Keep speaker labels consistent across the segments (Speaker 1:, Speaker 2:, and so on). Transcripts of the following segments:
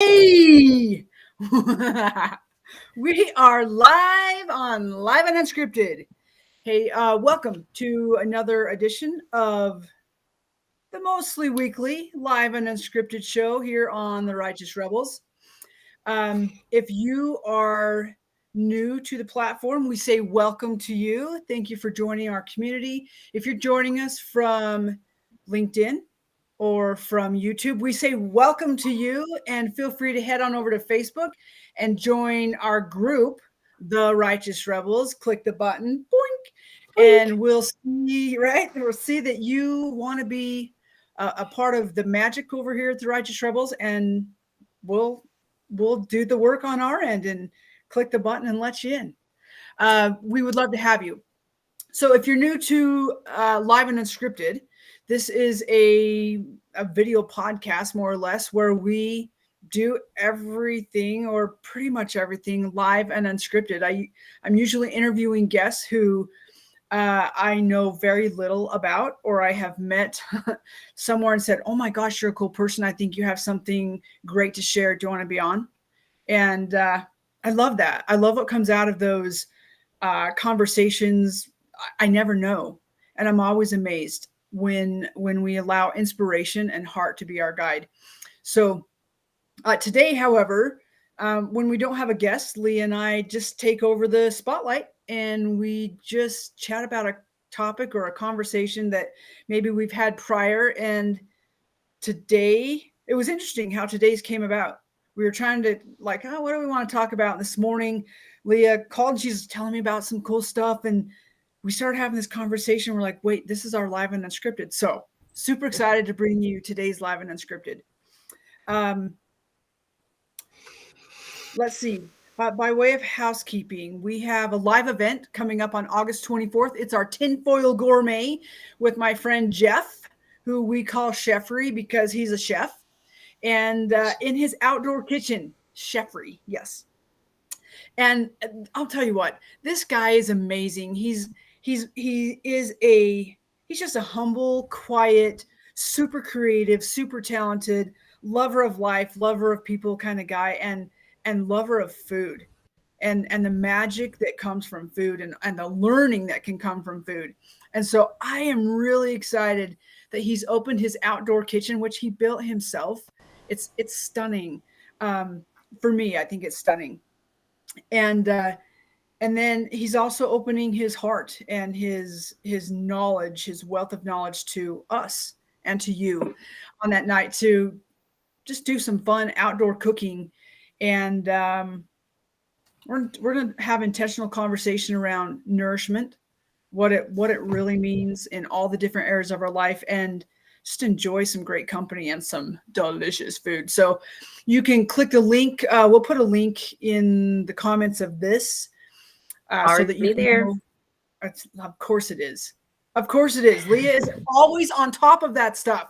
Speaker 1: Hey! We are live on Live and Unscripted. Hey, welcome to another edition of the mostly weekly Live and Unscripted show here on the Righteous Rebels. If you are new to the platform, we say welcome to you. Thank you for joining our community. If you're joining us from LinkedIn or from YouTube, we say welcome to you, and feel free to head on over to Facebook and join our group, the Righteous Rebels. Click the button, boink, and we'll see, right? We'll see that you want to be a part of the magic over here at the Righteous Rebels, and we'll do the work on our end and click the button and let you in. We would love to have you. So if you're new to Live and Unscripted, this is a video podcast, more or less, where we do everything, or pretty much everything, live and unscripted. I'm usually interviewing guests who I know very little about, or I have met somewhere and said, oh my gosh, you're a cool person. I think you have something great to share. Do you want to be on? And I love that. I love what comes out of those conversations. I never know. And I'm always amazed when we allow inspiration and heart to be our guide. So today, however, when we don't have a guest, Leah and I just take over the spotlight and we just chat about a topic or a conversation that maybe we've had prior. And today, it was interesting how today's came about. We were trying to what do we want to talk about? And this morning, Leah called and she's telling me about some cool stuff. And we started having this conversation. We're like, wait, this is our Live and Unscripted. So super excited to bring you today's Live and Unscripted. Let's see. By way of housekeeping, we have a live event coming up on August 24th. It's our Tinfoil Gourmet with my friend Jeff, who we call Chefry because he's a chef. And in his outdoor kitchen, Chefry, yes. And I'll tell you what, this guy is amazing. He's just a humble, quiet, super creative, super talented, lover of life, lover of people kind of guy, and lover of food and the magic that comes from food and the learning that can come from food. And so I am really excited that he's opened his outdoor kitchen, which he built himself. It's stunning. For me, I think it's stunning. And then he's also opening his heart and his knowledge, his wealth of knowledge to us and to you on that night to just do some fun outdoor cooking. And we're going to have intentional conversation around nourishment, what it really means in all the different areas of our life, and just enjoy some great company and some delicious food. So you can click the link. We'll put a link in the comments of this so that you can
Speaker 2: there.
Speaker 1: Of course it is. Of course it is. Leah is always on top of that stuff.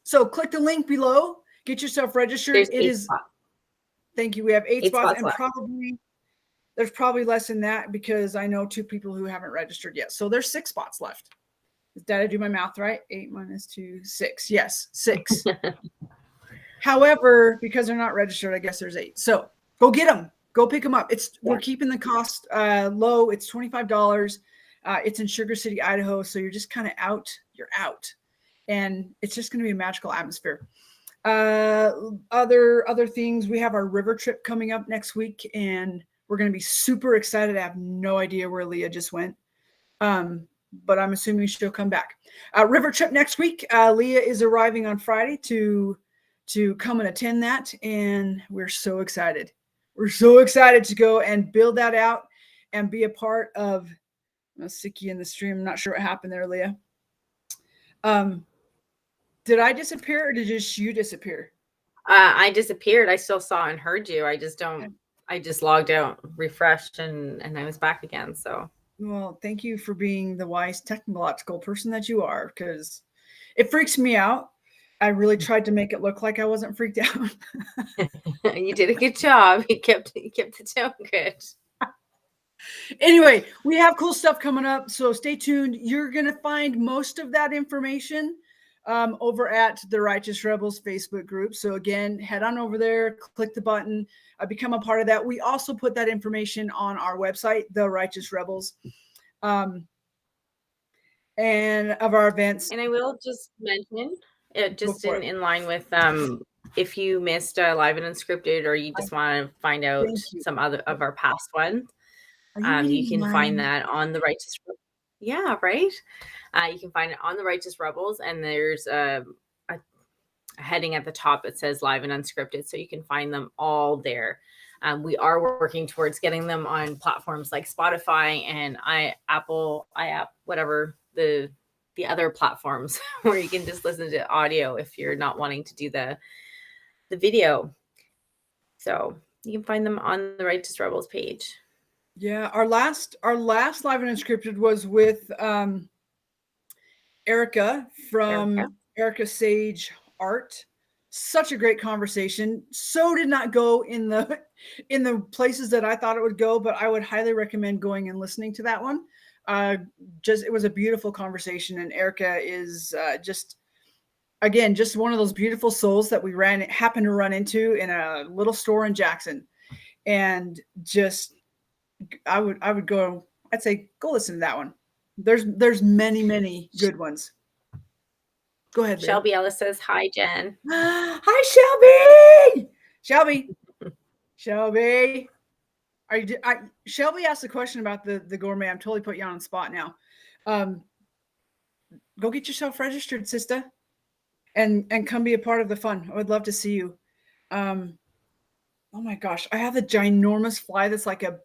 Speaker 1: So click the link below. Get yourself registered.
Speaker 2: There's 8 spots.
Speaker 1: Thank you. We have 8 spots, and
Speaker 2: left.
Speaker 1: there's probably less than that because I know 2 people who haven't registered yet. So there's 6 spots left. Did I do my math right? 8 minus 2, 6. Yes, 6. However, because they're not registered, I guess there's 8. So go get them. Go pick them up. We're keeping the cost low. It's $25. It's in Sugar City, Idaho. So you're just kind of out. You're out, and it's just going to be a magical atmosphere. Other things. We have our river trip coming up next week, and we're going to be super excited. I have no idea where Leah just went. But I'm assuming she'll come back. River trip next week. Leah is arriving on Friday to come and attend that. And we're so excited. We're so excited to go and build that out and be a part of. I'm going to stick you in the stream. I'm not sure what happened there, Leah. Did I disappear or did just you disappear?
Speaker 2: I disappeared. I still saw and heard you. I just logged out, refreshed, and I was back again. So.
Speaker 1: Well, thank you for being the wise technological person that you are, because it freaks me out. I really tried to make it look like I wasn't freaked out.
Speaker 2: You did a good job. You kept the tone good.
Speaker 1: Anyway, we have cool stuff coming up, so stay tuned. You're going to find most of that information over at the Righteous Rebels Facebook group. So again, head on over there, click the button, become a part of that. We also put that information on our website, the Righteous Rebels, and of our events.
Speaker 2: And I will just mention it, just
Speaker 1: Before.
Speaker 2: in line with if you missed Live and Unscripted, or you just want to find out some other of our past ones, you can find that on the Righteous. Yeah, right. You can find it on the Righteous Rebels, and there's a heading at the top that says Live and Unscripted, so you can find them all there. We are working towards getting them on platforms like Spotify and Apple, whatever the other platforms where you can just listen to audio if you're not wanting to do the video. So you can find them on the Righteous Rebels page.
Speaker 1: Yeah, our last Live and Unscripted was with Erica from Erica Sage Art. Such a great conversation. So did not go in the places that I thought it would go, but I would highly recommend going and listening to that one. It was a beautiful conversation, and Erica is just one of those beautiful souls that we happened to run into in a little store in Jackson, and just I would go. I'd say go listen to that one. There's many good ones. Go ahead, Leah.
Speaker 2: Shelby Ellis says, "Hi, Jen."
Speaker 1: Hi, Shelby. Shelby. Shelby asked a question about the gourmet. I'm totally putting you on the spot now. Go get yourself registered, sister, and come be a part of the fun. I would love to see you. Oh my gosh, I have a ginormous fly that's like a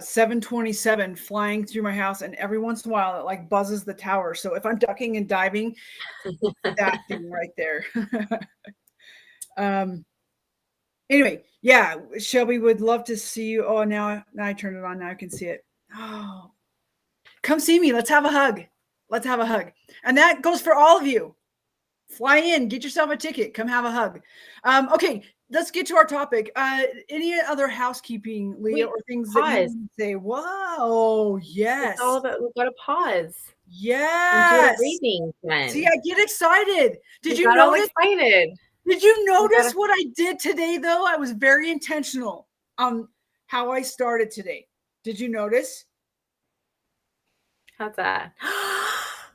Speaker 1: 727 flying through my house, and every once in a while it like buzzes the tower. So if I'm ducking and diving, that thing right there. Anyway, yeah, Shelby would love to see you. Oh, now I turned it on. Now I can see it. Oh, come see me. Let's have a hug. Let's have a hug. And that goes for all of you. Fly in, get yourself a ticket. Come have a hug. Okay, let's get to our topic. Any other housekeeping, Leah, or things that you say? Whoa, yes.
Speaker 2: It's all about, we've got to pause.
Speaker 1: Yes.
Speaker 2: Breathing.
Speaker 1: See, I get excited. Did you
Speaker 2: got
Speaker 1: notice?
Speaker 2: All excited.
Speaker 1: Did you notice what I did today, though? I was very intentional on how I started today. Did you notice?
Speaker 2: How's that?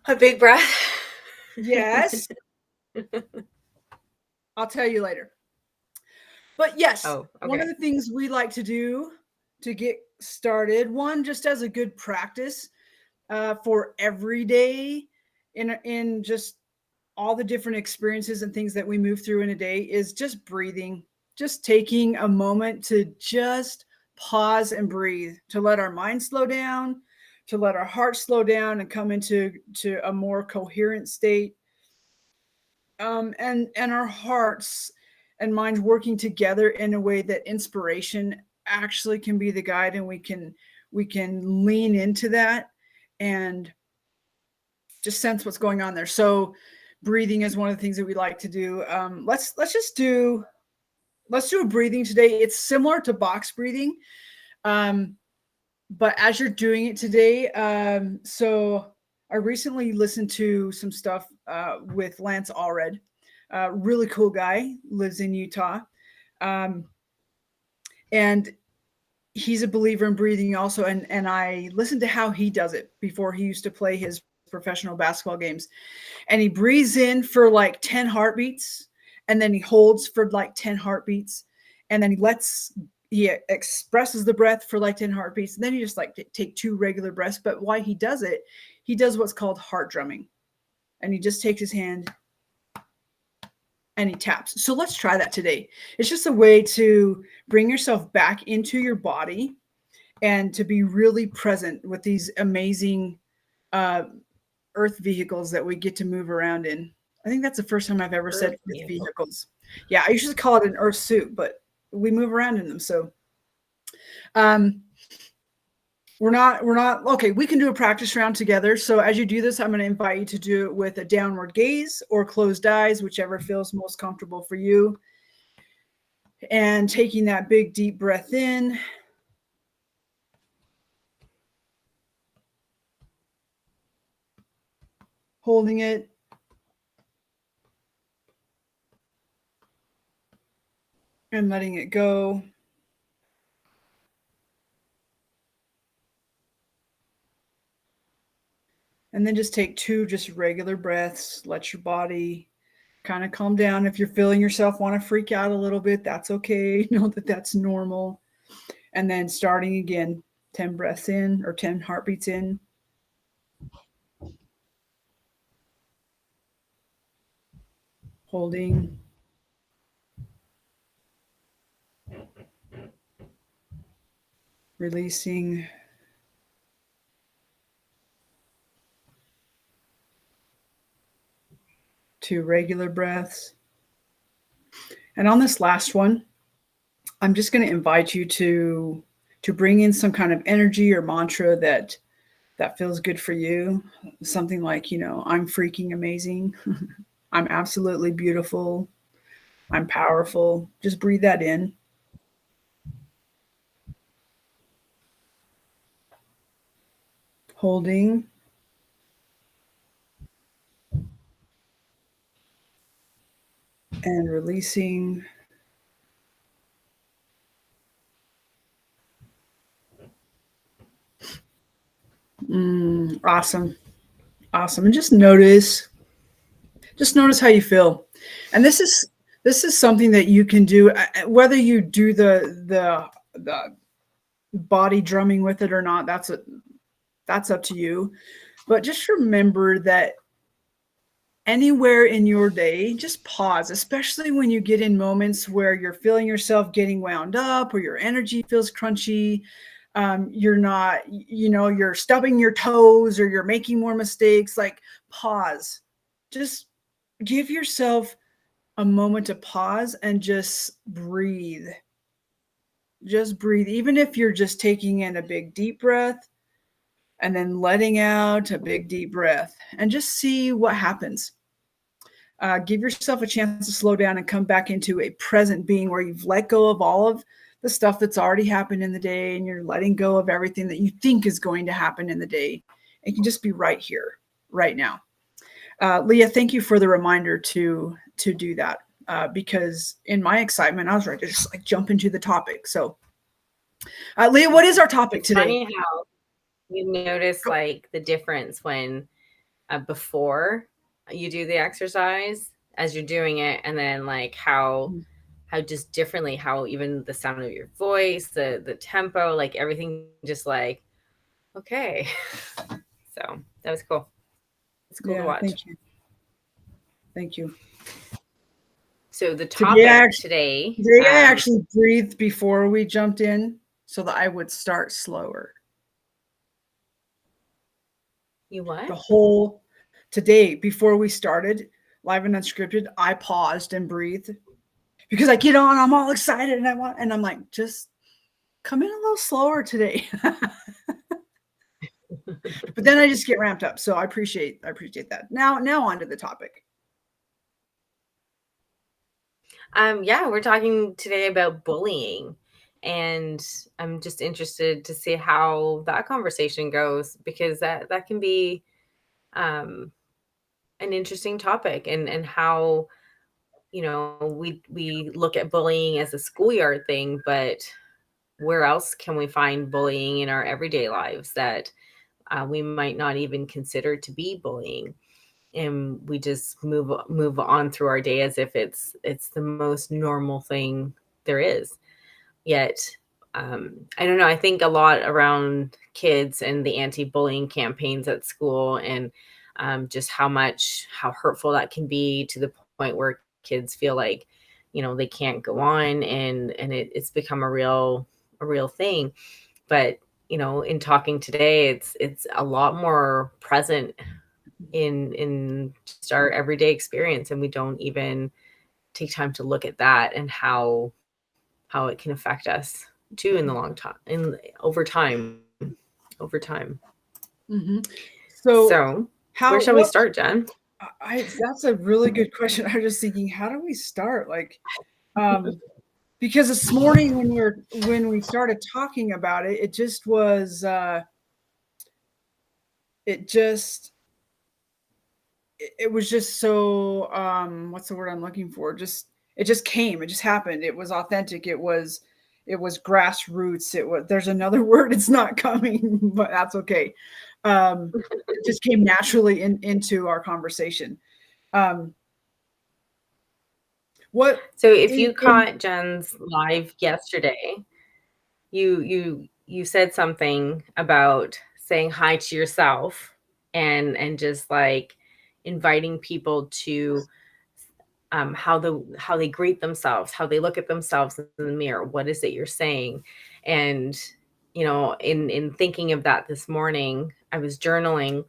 Speaker 2: A big breath.
Speaker 1: Yes. I'll tell you later. But yes, one of the things we like to do to get started, one just as a good practice for every day in just all the different experiences and things that we move through in a day, is just breathing, just taking a moment to just pause and breathe, to let our mind slow down, to let our heart slow down and come into a more coherent state. And our hearts and minds working together in a way that inspiration actually can be the guide, and we can lean into that and just sense what's going on there. So breathing is one of the things that we like to do. Let's do a breathing today. It's similar to box breathing. But as you're doing it today, so I recently listened to some stuff with Lance Allred, really cool guy, lives in Utah. And he's a believer in breathing also. And I listened to how he does it before he used to play his professional basketball games. And he breathes in for like 10 heartbeats, and then he holds for like 10 heartbeats, and then he expresses the breath for like 10 heartbeats, and then he just like take 2 regular breaths. But why he does it, he does what's called heart drumming, and he just takes his hand and he taps. So let's try that today. It's just a way to bring yourself back into your body and to be really present with these amazing earth vehicles that we get to move around in. I think that's the first time I've ever said earth vehicles. Yeah, I usually call it an earth suit, but we move around in them. So we're not okay. We can do a practice round together. So as you do this, I'm going to invite you to do it with a downward gaze or closed eyes, whichever feels most comfortable for you. And taking that big deep breath in. Holding it, and letting it go. And then just take 2 just regular breaths. Let your body kind of calm down. If you're feeling yourself want to freak out a little bit, that's okay. Know that that's normal. And then starting again, 10 breaths in or 10 heartbeats in. Holding. Releasing. 2 regular breaths. And on this last one, I'm just going to invite you to bring in some kind of energy or mantra that feels good for you. Something like, I'm freaking amazing. I'm absolutely beautiful. I'm powerful. Just breathe that in. Holding. And releasing. Awesome. Awesome. And just notice how you feel. And this is something that you can do, whether you do the body drumming with it or not. That's up to you. But just remember that anywhere in your day, just pause, especially when you get in moments where you're feeling yourself getting wound up or your energy feels crunchy. You're not, you're stubbing your toes or you're making more mistakes. Like, pause. Just give yourself a moment to pause and just breathe. Just breathe. Even if you're just taking in a big deep breath and then letting out a big deep breath, and just see what happens. Give yourself a chance to slow down and come back into a present being where you've let go of all of the stuff that's already happened in the day, and you're letting go of everything that you think is going to happen in the day. It can just be right here, right now. LIgia, thank you for the reminder to do that, because in my excitement, I was ready to just like jump into the topic. So, LIgia, what is our topic today?
Speaker 2: Funny how you notice like the difference when before you do the exercise as you're doing it, and then like how just differently, how even the sound of your voice, the tempo, like everything just like, okay. So that was cool. It's cool to watch.
Speaker 1: Thank you.
Speaker 2: So the topic today
Speaker 1: I actually breathed before we jumped in so that I would start slower.
Speaker 2: You what?
Speaker 1: Today, before we started Live and Unscripted, I paused and breathed because I get on, I'm all excited and I'm like, just come in a little slower today. But then I just get ramped up. So I appreciate that. Now on to the topic.
Speaker 2: Yeah, we're talking today about bullying, and I'm just interested to see how that conversation goes, because that can be an interesting topic, and how we look at bullying as a schoolyard thing, but where else can we find bullying in our everyday lives that we might not even consider to be bullying? And we just move on through our day as if it's the most normal thing there is. Yet I don't know, I think a lot around kids and the anti-bullying campaigns at school, and just how hurtful that can be, to the point where kids feel like they can't go on, and it's become a real thing. But in talking today, it's a lot more present in just our everyday experience, and we don't even take time to look at that, and how it can affect us too in the long time, over time.
Speaker 1: Mm-hmm.
Speaker 2: So where shall we start, Jen?
Speaker 1: That's a really good question. I was just thinking, how do we start? Like, because this morning when we started talking about it, it just was it was just so what's the word I'm looking for? Just it just came, it just happened. It was authentic. It was grassroots. There's another word, it's not coming, but that's okay. It just came naturally into our conversation.
Speaker 2: So if you caught Jen's live yesterday, you said something about saying hi to yourself and just like inviting people to how they greet themselves, how they look at themselves in the mirror. What is it you're saying? And in thinking of that this morning, I was journaling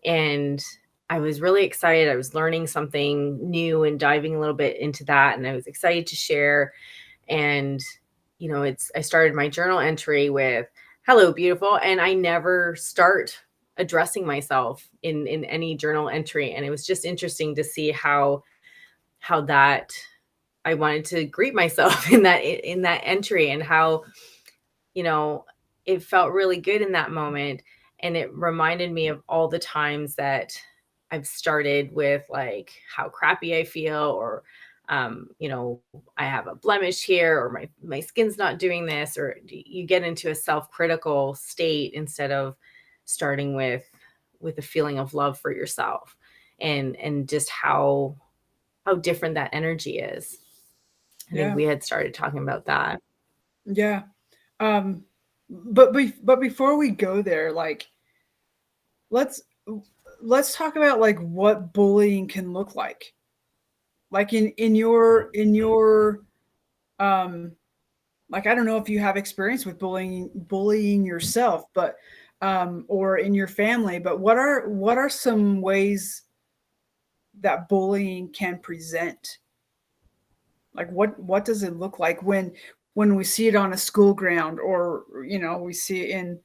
Speaker 2: and I was really excited. I was learning something new and diving a little bit into that, and I was excited to share. And I started my journal entry with "Hello, beautiful," and I never start addressing myself in any journal entry. And it was just interesting to see how that I wanted to greet myself in that entry, and how it felt really good in that moment. And it reminded me of all the times that I've started with like how crappy I feel, or I have a blemish here, or my skin's not doing this, or you get into a self-critical state instead of starting with a feeling of love for yourself, and just how different that energy is. I think we had started talking about that.
Speaker 1: Yeah. But before we go there, like, let's talk about like what bullying can look like. Like in your like, I don't know if you have experience with bullying yourself, but or in your family, but what are some ways that bullying can present? Like, what does it look like when we see it on a school ground, or we see it in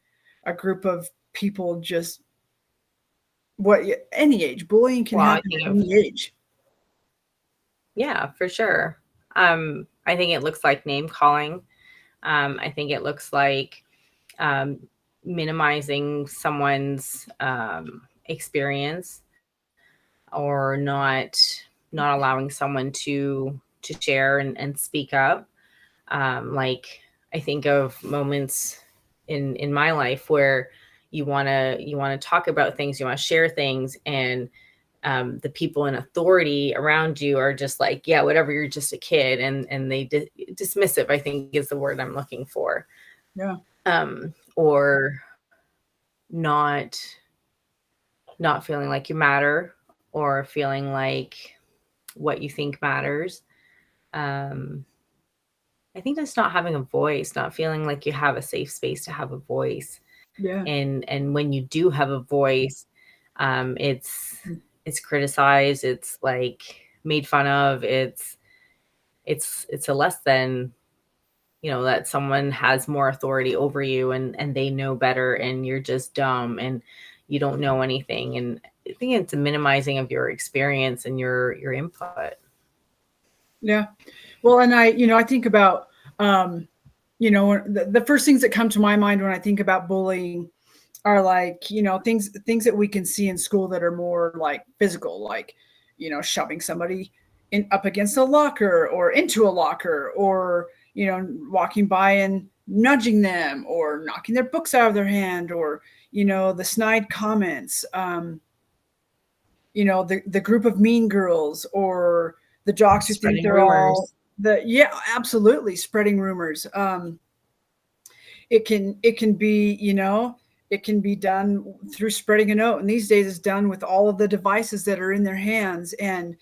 Speaker 1: a group of people? Just any age, bullying can happen at any age.
Speaker 2: Yeah, for sure. I think it looks like name calling. I think it looks like minimizing someone's experience, or not allowing someone to share and speak up. Like, I think of moments in my life where you want to talk about things, you want to share things, and the people in authority around you are just like, yeah, whatever, you're just a kid, and they dismissive, I think is the word I'm looking for.
Speaker 1: Yeah.
Speaker 2: Or not feeling like you matter, or feeling like what you think matters. I think just not having a voice, not feeling like you have a safe space to have a voice.
Speaker 1: Yeah.
Speaker 2: And when you do have a voice, it's criticized, it's like made fun of, it's a less than, that someone has more authority over you, and they know better, and you're just dumb and you don't know anything. And I think it's a minimizing of your experience and your input.
Speaker 1: Yeah. Well, and I think about, the first things that come to my mind when I think about bullying are like, things that we can see in school that are more like physical, like, shoving somebody up against a locker or into a locker, or, walking by and nudging them, or knocking their books out of their hand, or, the snide comments, the group of mean girls, or the jocks who think they're rumors. Absolutely, spreading rumors. It can be, it can be done through spreading a note, and these days it's done with all of the devices that are in their hands, and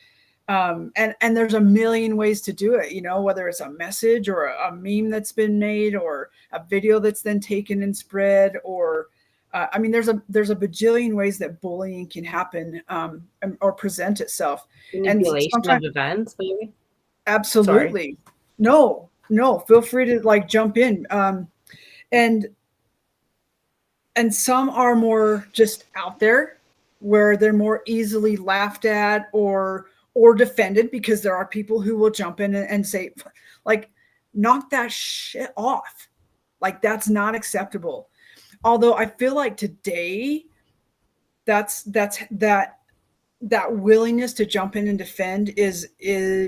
Speaker 1: there's a million ways to do it, whether it's a message, or a meme that's been made, or a video that's then taken and spread, or there's a bajillion ways that bullying can happen, or present itself.
Speaker 2: Manipulation of events, maybe.
Speaker 1: Absolutely. Sorry. No, feel free to like jump in. And some are more just out there, where they're more easily laughed at or defended, because there are people who will jump in and say, like, knock that shit off. Like, that's not acceptable. Although I feel like today that that willingness to jump in and defend is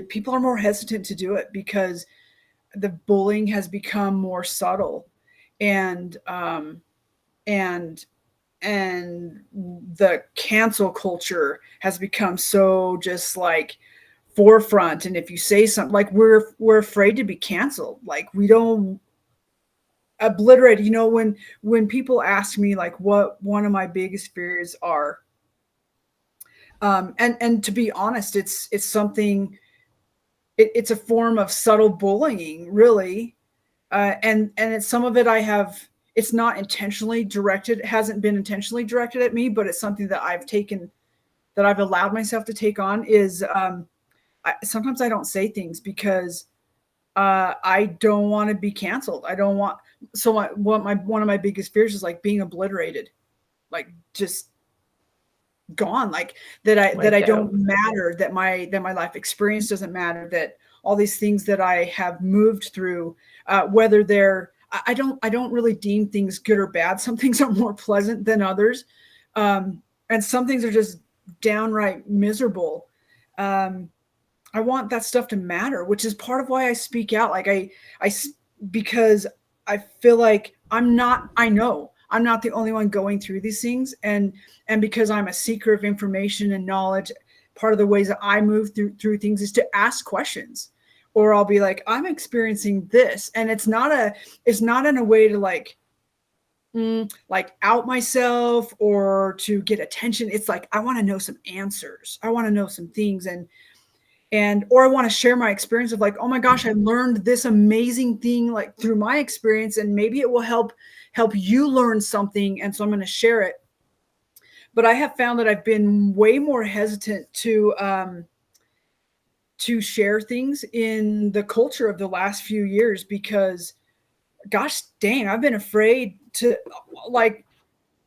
Speaker 1: people are more hesitant to do it because the bullying has become more subtle, and and and the cancel culture has become so just like forefront. And if you say something, like we're afraid to be canceled, like we don't obliterate. When people ask me like what one of my biggest fears are, and to be honest, it's something, it's a form of subtle bullying, really. And it's some of it I have, it's not intentionally directed, it hasn't been intentionally directed at me, but it's something that I've taken, that I've allowed myself to take on, is sometimes I don't say things because I don't want to be canceled. I don't want, so one of my biggest fears is like being obliterated, like just gone, like that I don't matter, that my life experience doesn't matter, that all these things that I have moved through, whether they're, I don't really deem things good or bad. Some things are more pleasant than others, and some things are just downright miserable. um, I want that stuff to matter, which is part of why I speak out. Like I, because I feel like I know I'm not the only one going through these things. And because I'm a seeker of information and knowledge, part of the ways that I move through things is to ask questions. Or I'll be like, I'm experiencing this. And it's not in a way to like out myself or to get attention. It's like, I want to know some answers. I want to know some things. And or I want to share my experience of like, oh my gosh, I learned this amazing thing like through my experience, and maybe it will help you learn something, and so I'm going to share it. But I have found that I've been way more hesitant to share things in the culture of the last few years because, gosh dang, I've been afraid to, like,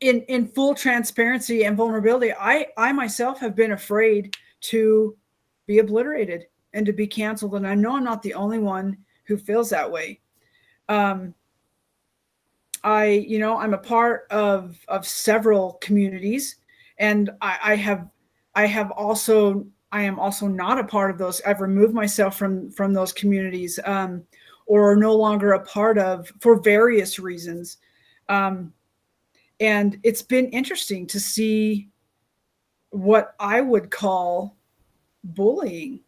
Speaker 1: in full transparency and vulnerability, I myself have been afraid to be obliterated and to be canceled. And I know I'm not the only one who feels that way. Um, I'm a part of several communities, and I am also not a part of those. I've removed myself from those communities, or are no longer a part of, for various reasons. Um, and it's been interesting to see what I would call bullying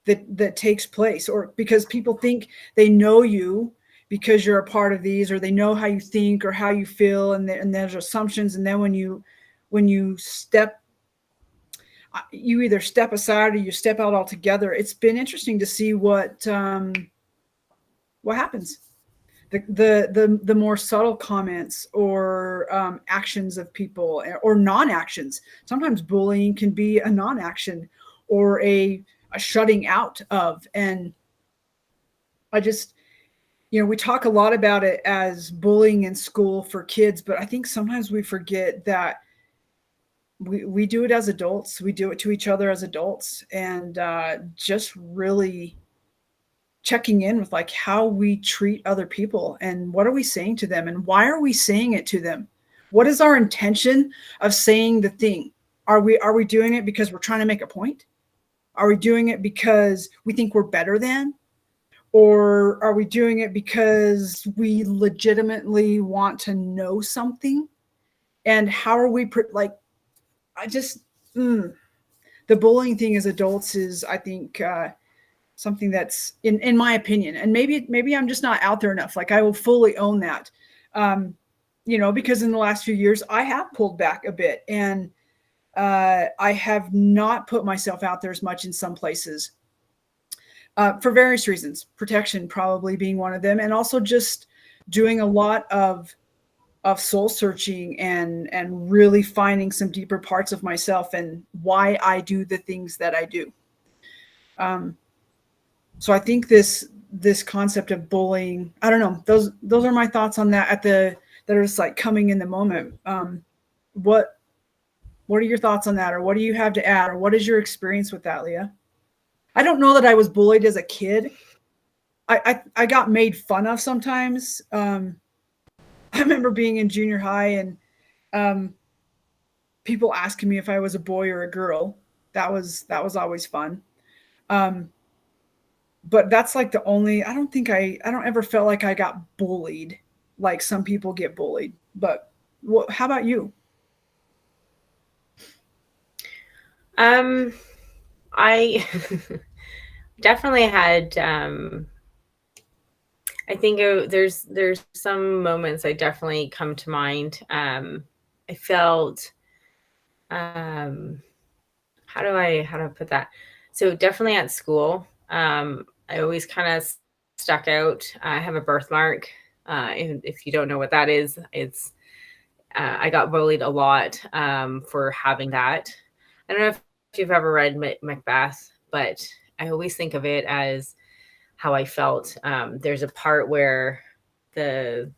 Speaker 1: that takes place, or because people think they know you because you're a part of these, or they know how you think or how you feel, and there's assumptions. And then when you step, you either step aside or you step out altogether. It's been interesting to see what happens. The more subtle comments or actions of people, or non-actions. Sometimes bullying can be a non-action, or a shutting out of. And I just, we talk a lot about it as bullying in school for kids, but I think sometimes we forget that we do it as adults. We do it to each other as adults, and just really checking in with like how we treat other people, and what are we saying to them, and why are we saying it to them? What is our intention of saying the thing? Are we doing it because we're trying to make a point? Are we doing it because we think we're better than? Or are we doing it because we legitimately want to know something? And how are we like, I just the bullying thing as adults is, I think, something that's, in my opinion, and maybe I'm just not out there enough. Like, I will fully own that. Because in the last few years I have pulled back a bit, and I have not put myself out there as much in some places, for various reasons, protection probably being one of them, and also just doing a lot of soul searching, and really finding some deeper parts of myself and why I do the things that I do. So I think this concept of bullying, I don't know, those are my thoughts on that that are just like coming in the moment. What are your thoughts on that, or what do you have to add, or what is your experience with that, LIgia? I don't know that I was bullied as a kid. I got made fun of sometimes. I remember being in junior high, and people asking me if I was a boy or a girl. That was always fun. Um, but that's like the only. I don't ever felt like I got bullied, like some people get bullied. But how about you?
Speaker 2: I definitely had. I think there's some moments I definitely come to mind. I felt. How do I put that? So definitely at school, I always kind of stuck out. I have a birthmark. If you don't know what that is, it's I got bullied a lot for having that. I don't know if you've ever read Macbeth, but I always think of it as how I felt. There's a part where I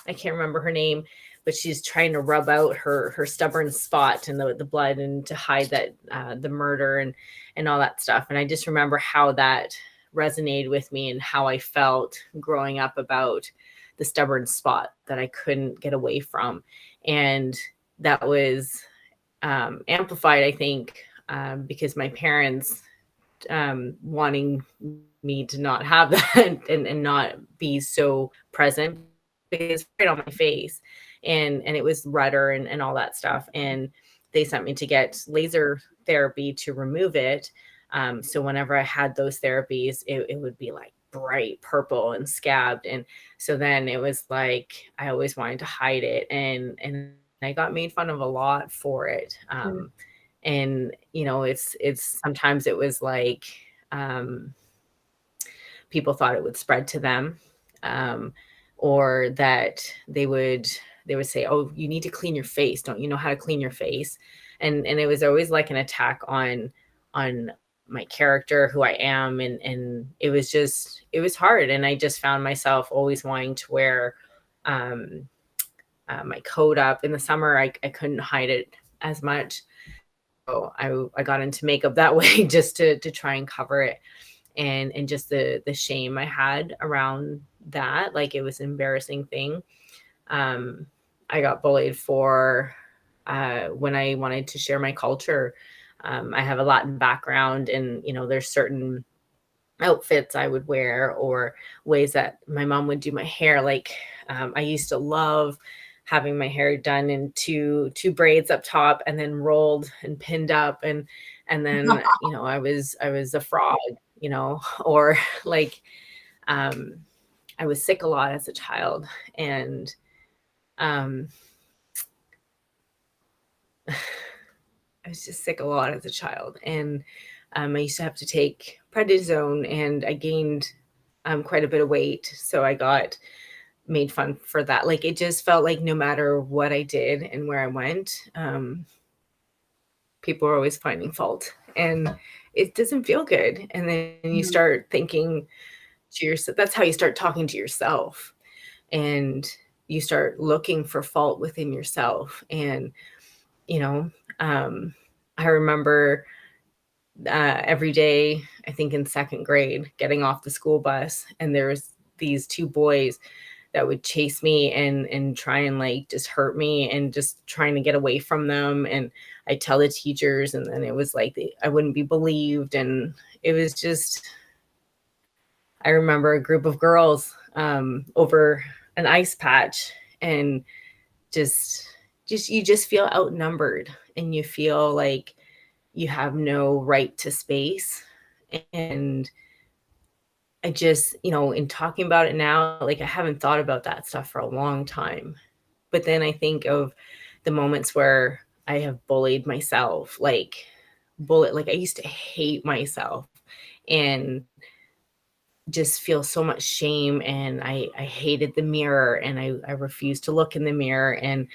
Speaker 2: can't remember her name, but she's trying to rub out her stubborn spot and the blood and to hide that the murder and all that stuff. And I just remember how that resonated with me and how I felt growing up about the stubborn spot that I couldn't get away from. And that was amplified, I think, because my parents wanting me to not have that and not be so present because right on my face and it was rudder and all that stuff, and they sent me to get laser therapy to remove it. So whenever I had those therapies, it would be like bright purple and scabbed, and so then it was like I always wanted to hide it, and I got made fun of a lot for it. And it's sometimes it was like people thought it would spread to them, or that they would say, oh, you need to clean your face, don't you know how to clean your face? And it was always like an attack on my character, who I am, and it was hard, and I just found myself always wanting to wear my coat up in the summer. I couldn't hide it as much, so I got into makeup that way just to try and cover it, and just the shame I had around that, like it was an embarrassing thing. I got bullied for when I wanted to share my culture. I have a Latin background, and there's certain outfits I would wear or ways that my mom would do my hair. Like I used to love having my hair done in two braids up top and then rolled and pinned up, and then I was a frog, or like I was sick a lot as a child, and I was just sick a lot as a child, and I used to have to take prednisone, and I gained quite a bit of weight, so I got made fun for that. Like it just felt like no matter what I did and where I went, people were always finding fault, and it doesn't feel good. And then you start thinking to yourself, that's how you start talking to yourself, and you start looking for fault within yourself. And I remember every day, I think in second grade, getting off the school bus, and there was these two boys that would chase me and try and like just hurt me, and just trying to get away from them. And I tell the teachers, and then it was like I wouldn't be believed, and it was just. I remember a group of girls over an ice patch, and just you just feel outnumbered, and you feel like you have no right to space. And I just, in talking about it now, like I haven't thought about that stuff for a long time. But then I think of the moments where I have bullied myself, like I used to hate myself and just feel so much shame, and I hated the mirror, and I refused to look in the mirror, and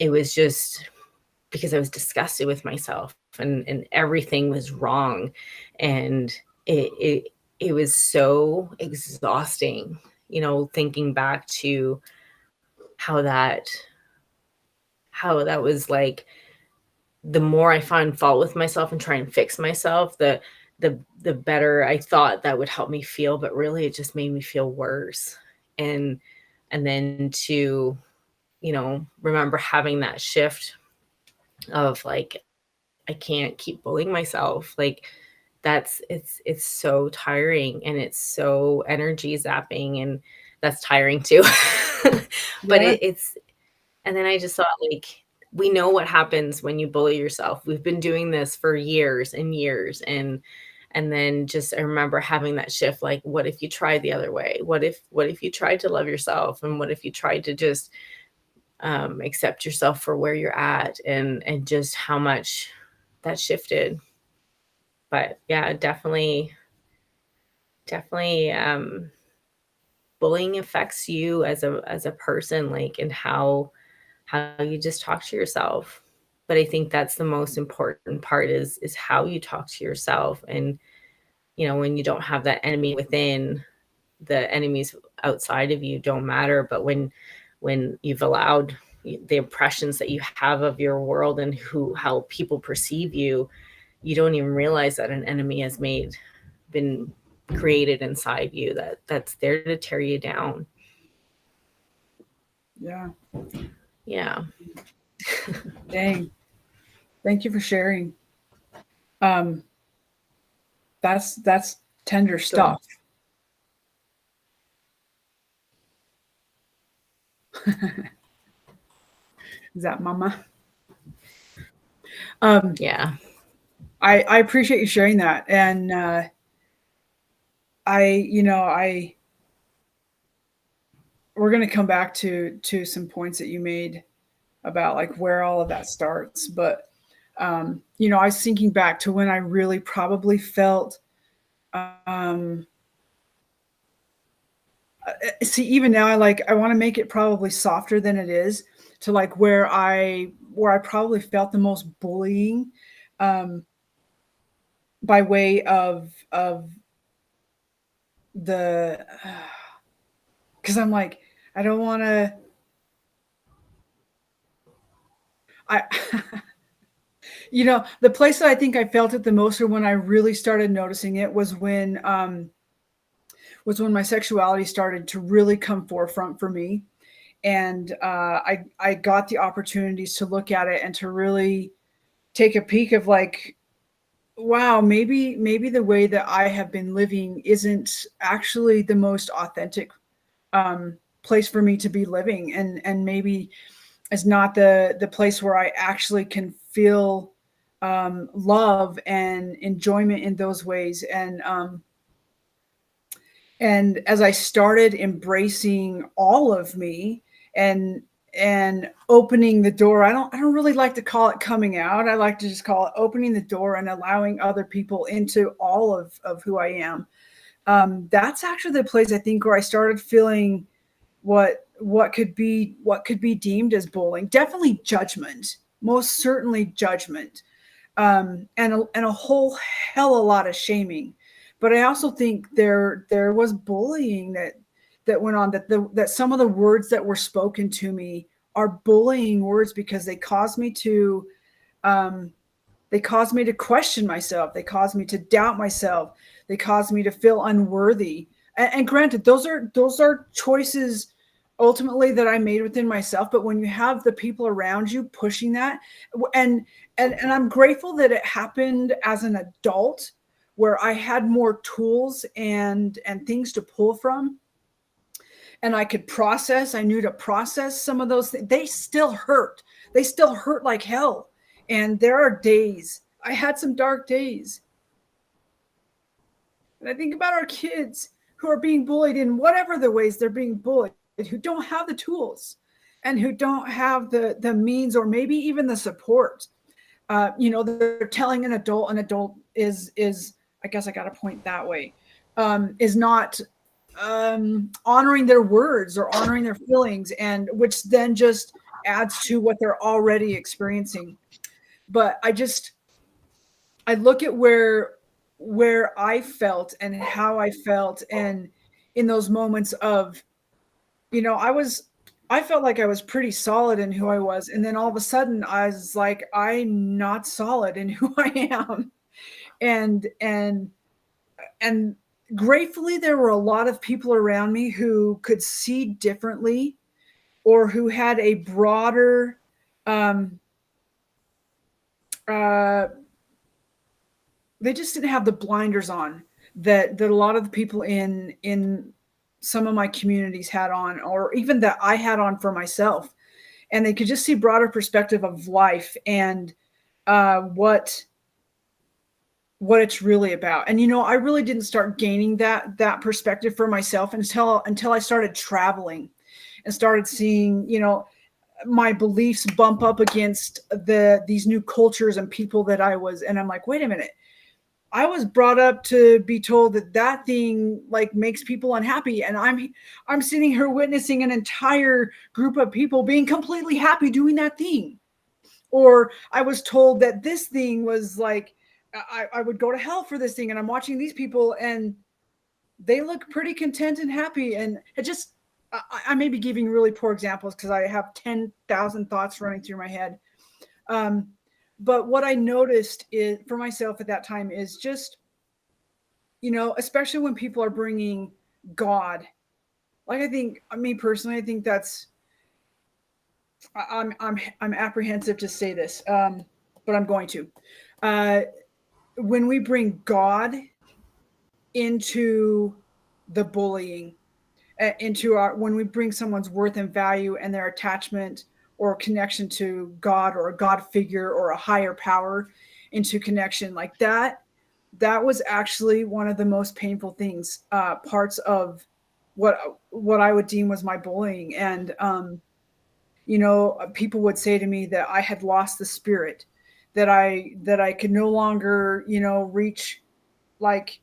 Speaker 2: it was just because I was disgusted with myself, and everything was wrong, and it was so exhausting, thinking back to how that was like, the more I find fault with myself and try and fix myself, the better I thought that would help me feel, but really it just made me feel worse. And then to, remember having that shift of like, I can't keep bullying myself. Like it's so tiring and it's so energy zapping, and that's tiring too. But
Speaker 1: Yeah.
Speaker 2: it's and then I just thought, like, we know what happens when you bully yourself. We've been doing this for years and years, and then just I remember having that shift, like, what if you tried the other way? What if you tried to love yourself, and what if you tried to just accept yourself for where you're at, and just how much that shifted. But yeah, definitely bullying affects you as a person, like, and how you just talk to yourself. But I think that's the most important part is how you talk to yourself. And when you don't have that enemy within, the enemies outside of you don't matter. But when you've allowed the impressions that you have of your world and how people perceive you, you don't even realize that an enemy has been created inside you that's there to tear you down.
Speaker 1: Yeah.
Speaker 2: Yeah.
Speaker 1: Dang. Thank you for sharing. That's tender stuff. Is that mama?
Speaker 2: Yeah.
Speaker 1: I appreciate you sharing that. And I we're going to come back to some points that you made about like where all of that starts. But I was thinking back to when I really probably felt see, even now I want to make it probably softer than it is, to like where I probably felt the most bullying, um by way of the because I'm like, I don't want to, I the place that I think I felt it the most, or when I really started noticing it, was when my sexuality started to really come forefront for me. And I got the opportunities to look at it and to really take a peek of like, wow, maybe the way that I have been living isn't actually the most authentic place for me to be living, and maybe it's not the place where I actually can feel love and enjoyment in those ways. And as I started embracing all of me, and opening the door, I don't really like to call it coming out. I like to just call it opening the door and allowing other people into all of who I am. That's actually the place I think where I started feeling what could be deemed as bullying. Definitely judgment, most certainly judgment, and a whole hell of a lot of shaming. But I also think there was bullying that went on, that some of the words that were spoken to me are bullying words, because um, they caused me to question myself. They caused me to doubt myself. They caused me to feel unworthy. And granted, those are choices ultimately that I made within myself. But when you have the people around you pushing that, and and I'm grateful that it happened as an adult, where I had more tools and things to pull from, and I could process. I knew to process some of those things. They still hurt. They still hurt like hell. And there are days, I had some dark days. And I think about our kids who are being bullied in whatever the ways they're being bullied, who don't have the tools and who don't have the means, or maybe even the support. They're telling an adult is, I guess I got to point that way, is not honoring their words or honoring their feelings, and which then just adds to what they're already experiencing. But I look at where I felt and how I felt, and in those moments of, I felt like I was pretty solid in who I was, and then all of a sudden I was like, I'm not solid in who I am. And and and gratefully, there were a lot of people around me who could see differently, or who had a broader um they just didn't have the blinders on that a lot of the people in some of my communities had on, or even that I had on for myself, and they could just see broader perspective of life and what it's really about. And I really didn't start gaining that perspective for myself until I started traveling and started seeing my beliefs bump up against these new cultures and people that I was. And I'm like, wait a minute, I was brought up to be told that thing like makes people unhappy, and I'm sitting here witnessing an entire group of people being completely happy doing that thing. Or I was told that this thing was like I would go to hell for this thing, and I'm watching these people and they look pretty content and happy. And it just I may be giving really poor examples because I have 10,000 thoughts running through my head. But what I noticed is for myself at that time is just, especially when people are bringing God, like me personally, I think that's, I'm apprehensive to say this, but I'm going to. When we bring God into the bullying, when we bring someone's worth and value and their attachment or connection to God or a God figure or a higher power into connection like that was actually one of the most painful things, parts of what I would deem was my bullying. And people would say to me that I had lost the spirit, that I could no longer reach like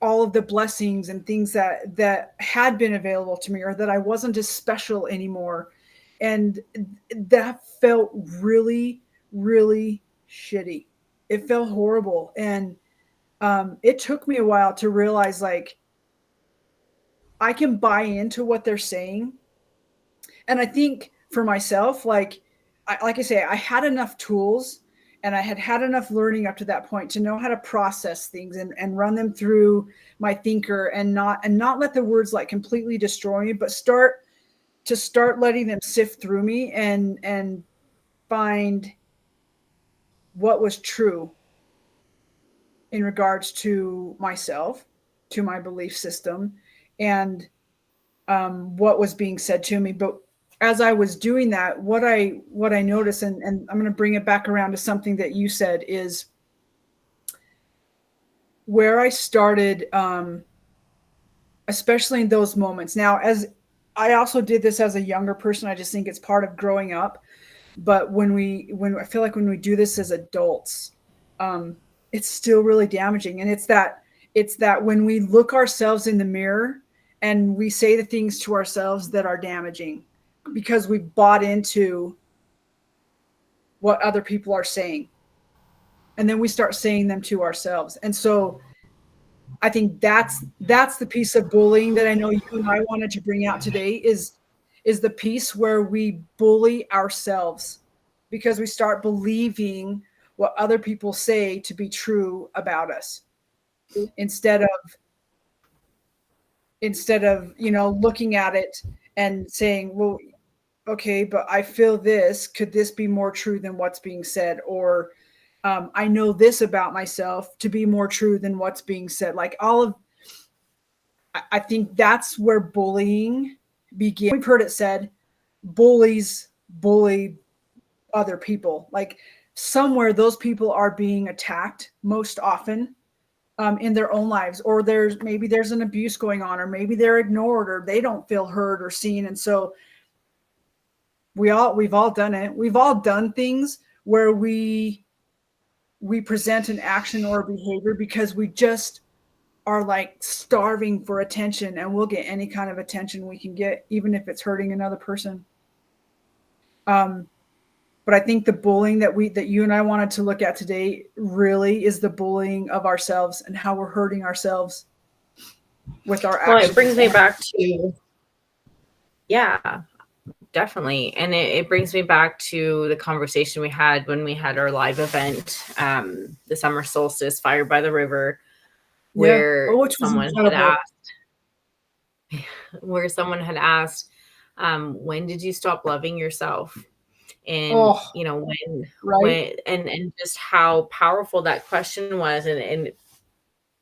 Speaker 1: all of the blessings and things that had been available to me, or that I wasn't as special anymore. And that felt really, really shitty. It felt horrible. And it took me a while to realize, like, I can buy into what they're saying. And I think for myself, like I say, I had enough tools and I had enough learning up to that point to know how to process things and run them through my thinker, and not let the words like completely destroy me, but start letting them sift through me and find what was true in regards to myself, to my belief system, and what was being said to me. But as I was doing that, what I noticed, and I'm going to bring it back around to something that you said, is where I started, especially in those moments. Now, as I also did this as a younger person, I just think it's part of growing up. But when I feel like when we do this as adults, it's still really damaging. And it's that when we look ourselves in the mirror and we say the things to ourselves that are damaging because we've bought into what other people are saying. And then we start saying them to ourselves. And so I think that's the piece of bullying that I know you and I wanted to bring out today, is the piece where we bully ourselves because we start believing what other people say to be true about us, instead of looking at it and saying, well, okay, but I feel this, could this be more true than what's being said? Or I know this about myself to be more true than what's being said. Like I think that's where bullying begins. We've heard it said, bullies bully other people. Like somewhere those people are being attacked most often in their own lives, or maybe there's an abuse going on, or maybe they're ignored, or they don't feel heard or seen. And so we've all done it. We've all done things where we present an action or a behavior because we just are like starving for attention, and we'll get any kind of attention we can get, even if it's hurting another person. But I think the bullying that you and I wanted to look at today really is the bullying of ourselves and how we're hurting ourselves with our actions.
Speaker 2: Well, it brings me back to, yeah, definitely. And it brings me back to the conversation we had when we had our live event, the summer solstice, Fire by the River, where someone had asked, when did you stop loving yourself? And,
Speaker 1: Oh, right.
Speaker 2: and just how powerful that question was, and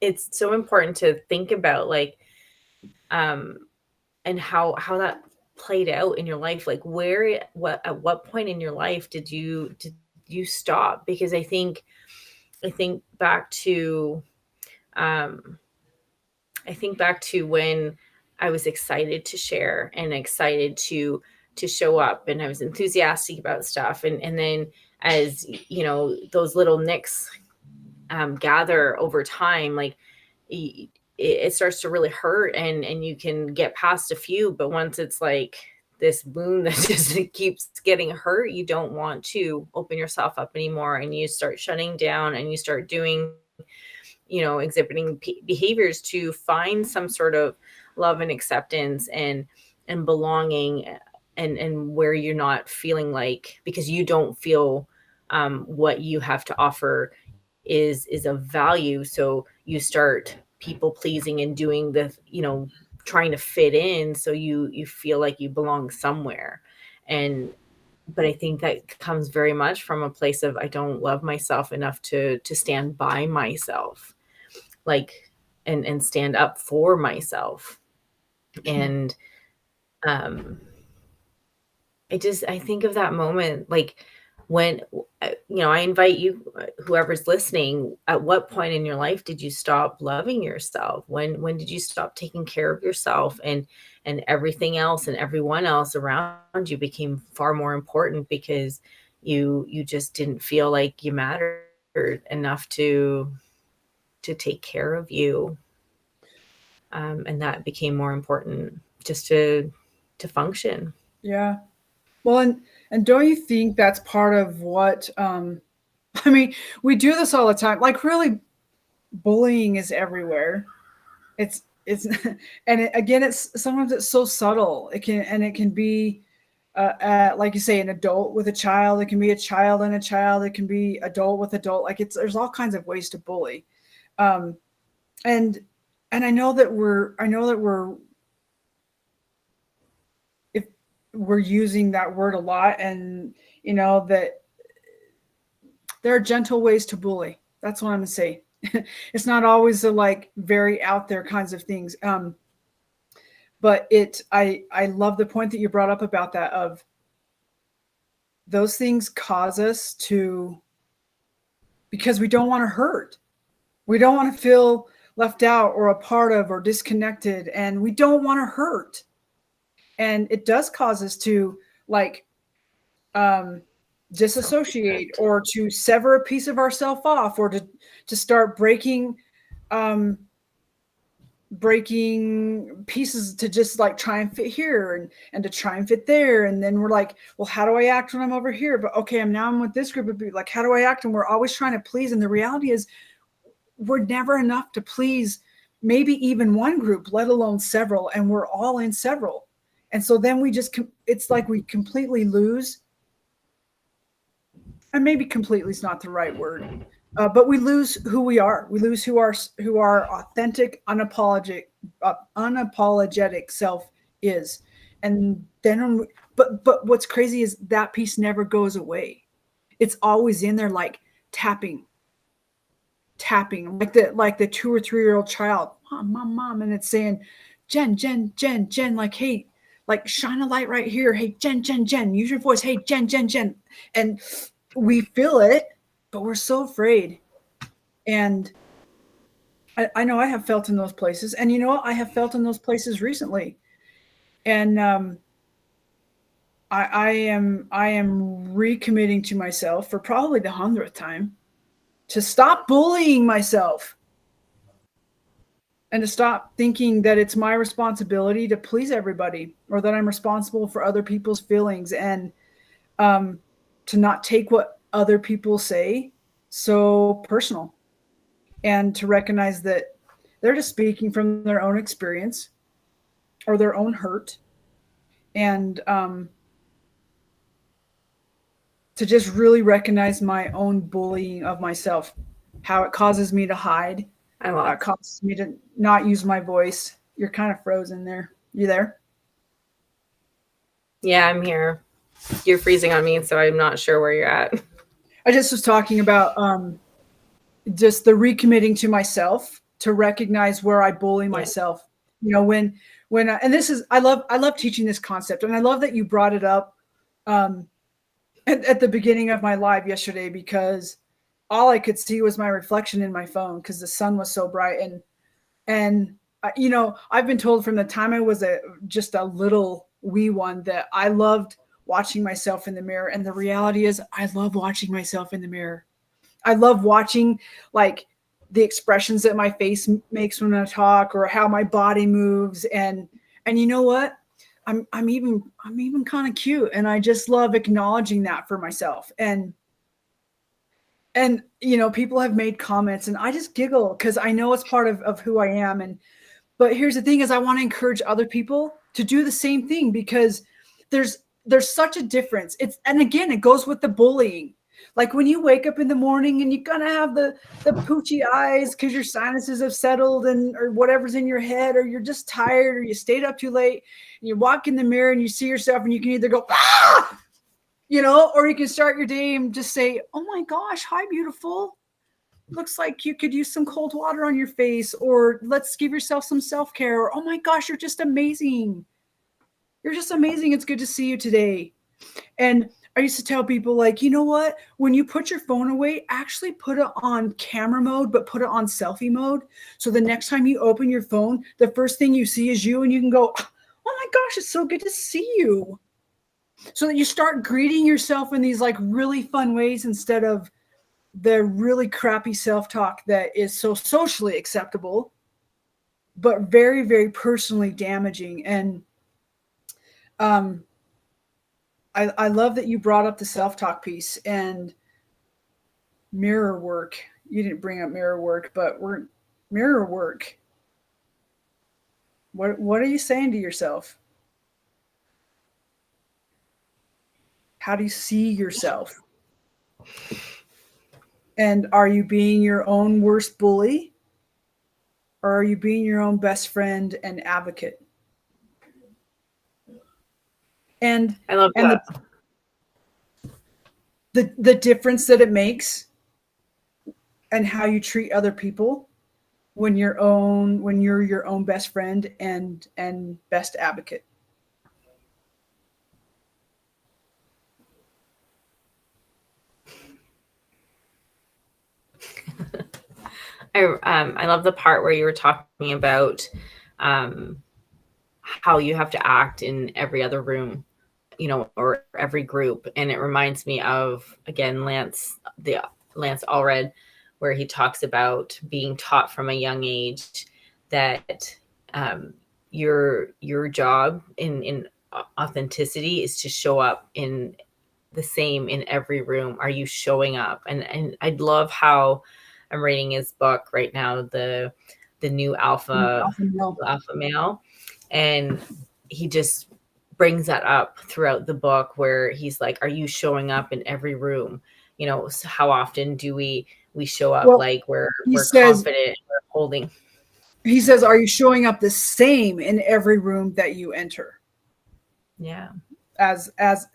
Speaker 2: it's so important to think about, like, um, and how that played out in your life, like, at what point in your life did you stop? Because I think back to, um I think back to when I was excited to share and excited to show up, and I was enthusiastic about stuff, and then as those little nicks gather over time, like it starts to really hurt, and you can get past a few, but once it's like this wound that just keeps getting hurt, you don't want to open yourself up anymore, and you start shutting down, and you start doing exhibiting behaviors to find some sort of love and acceptance and belonging, and where you're not feeling like, because you don't feel what you have to offer is of value, so you start people pleasing and doing the trying to fit in, so you feel like you belong somewhere. And but I think that comes very much from a place of, I don't love myself enough to stand by myself, like, and stand up for myself. And um I think of that moment, like, when I invite you, whoever's listening, at what point in your life did you stop loving yourself? When did you stop taking care of yourself, and everything else and everyone else around you became far more important, because you just didn't feel like you mattered enough to take care of you, and that became more important just to function.
Speaker 1: Yeah. Well, and don't you think that's part of what I mean, we do this all the time. Like really bullying is everywhere. It's and again, it's sometimes it's so subtle. It can be like you say, an adult with a child. It can be a child and a child. It can be adult with adult. Like there's all kinds of ways to bully. Um, and I know that we're if we're using that word a lot, and that there are gentle ways to bully. That's what I'm gonna say. It's not always the like very out there kinds of things. But I love the point that you brought up about that, of those things cause us to, because we don't want to hurt. We don't want to feel left out or a part of or disconnected, and we don't want to hurt. And it does cause us to, like, um disassociate,
Speaker 2: Self-protect.
Speaker 1: or to sever a piece of ourself off, or to start um breaking pieces to just like try and fit here, and to try and fit there. And then we're like, well, how do I act when I'm over here? But okay, I'm with this group of people, like, how do I act? And we're always trying to please, and the reality is we're never enough to please maybe even one group, let alone several, and we're all in several. And so then we just it's like we completely lose, and maybe completely is not the right word, but we lose who we are. We lose who our authentic, unapologetic self is. And then, but what's crazy is that piece never goes away. It's always in there, like tapping, tapping, like the 2 or 3 year old child, mom, mom, mom, and it's saying, Jen, Jen, Jen, Jen, like, hey, like shine a light right here. Hey, Jen, Jen, Jen, use your voice. Hey, Jen, Jen, Jen, and we feel it, but we're so afraid. And I know I have felt in those places, and I have felt in those places recently. And I am recommitting to myself for probably the 100th time to stop bullying myself, and to stop thinking that it's my responsibility to please everybody, or that I'm responsible for other people's feelings, and um, to not take what other people say so personal, and to recognize that they're just speaking from their own experience or their own hurt, and to just really recognize my own bullying of myself, how it causes me to hide,
Speaker 2: I
Speaker 1: how
Speaker 2: love.
Speaker 1: it causes me to not use my voice. You're kind of frozen there. You there?
Speaker 2: Yeah, I'm here. You're freezing on me, so I'm not sure where you're at.
Speaker 1: I just was talking about just the recommitting to myself to recognize where I bully myself. You know, when and this is I love teaching this concept, and I love that you brought it up at the beginning of my live yesterday, because all I could see was my reflection in my phone because the sun was so bright. And you know, I've been told from the time I was just a little wee one that I loved watching myself in the mirror, and the reality is I love watching myself in the mirror. I love watching like the expressions that my face makes when I talk, or how my body moves. And you know what? I'm even kind of cute, and I just love acknowledging that for myself. And you know, people have made comments, and I just giggle because I know it's part of who I am. And but here's the thing is I want to encourage other people to do the same thing, because there's such a difference. It's, and again, it goes with the bullying. Like when you wake up in the morning and you're gonna have the poochy eyes because your sinuses have settled, and or whatever's in your head, or you're just tired, or you stayed up too late, and you walk in the mirror and you see yourself, and you can either go, ah, you know, or you can start your day and just say, oh my gosh, hi, beautiful. Looks like you could use some cold water on your face, or let's give yourself some self-care, or oh my gosh, you're just amazing. You're just amazing. It's good to see you today. And I used to tell people, like, you know what? When you put your phone away, actually put it on camera mode, but put it on selfie mode. So the next time you open your phone, the first thing you see is you, and you can go, oh my gosh, it's so good to see you. So that you start greeting yourself in these like really fun ways, instead of the really crappy self-talk that is so socially acceptable, but very, very personally damaging. And um, I love that you brought up the self-talk piece and mirror work. You didn't bring up mirror work, but we're mirror work. What are you saying to yourself? How do you see yourself? And are you being your own worst bully, or are you being your own best friend and advocate? And
Speaker 2: I love
Speaker 1: and
Speaker 2: that.
Speaker 1: The difference that it makes, and how you treat other people when you're your own best friend and best advocate.
Speaker 2: I love the part where you were talking about how you have to act in every other room, you know, or every group. And it reminds me of, again, Lance Allred, where he talks about being taught from a young age that your job in authenticity is to show up in the same in every room. Are you showing up? And I love how I'm reading his book right now, the new alpha male, and he just brings that up throughout the book, where he's like, are you showing up in every room? You know, so how often do we show up, like we're confident, we're holding.
Speaker 1: He says, are you showing up the same in every room that you enter?
Speaker 2: Yeah.
Speaker 1: As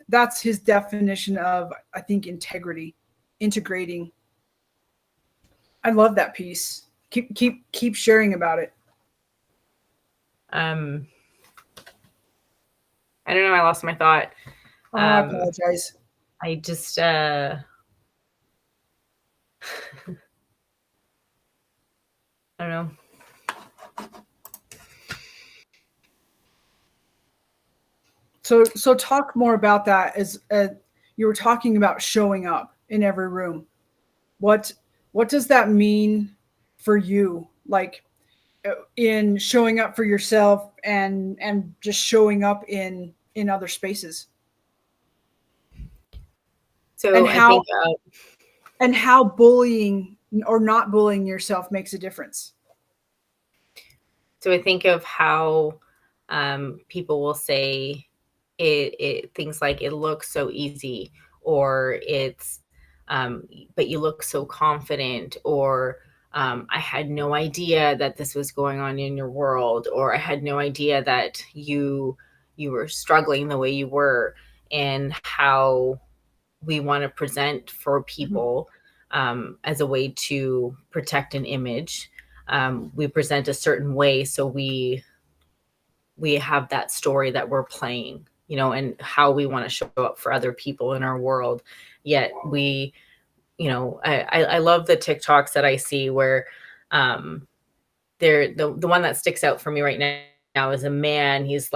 Speaker 1: that's his definition of, I think, integrating. I love that piece. Keep sharing about it.
Speaker 2: I don't know. I lost my thought.
Speaker 1: I apologize.
Speaker 2: I just I don't know.
Speaker 1: So talk more about that. As you were talking about showing up in every room. What does that mean for you? Like in showing up for yourself and just showing up in other spaces.
Speaker 2: So
Speaker 1: and
Speaker 2: I think
Speaker 1: and how bullying or not bullying yourself makes a difference.
Speaker 2: So I think of how people will say it things like, it looks so easy, or it's but you look so confident, or I had no idea that this was going on in your world, or I had no idea that you were struggling the way you were. and how we want to present for people as a way to protect an image. We present a certain way, so we have that story that we're playing, and how we want to show up for other people in our world. Yet we, I love the TikToks that I see where the one that sticks out for me right now is a man. He's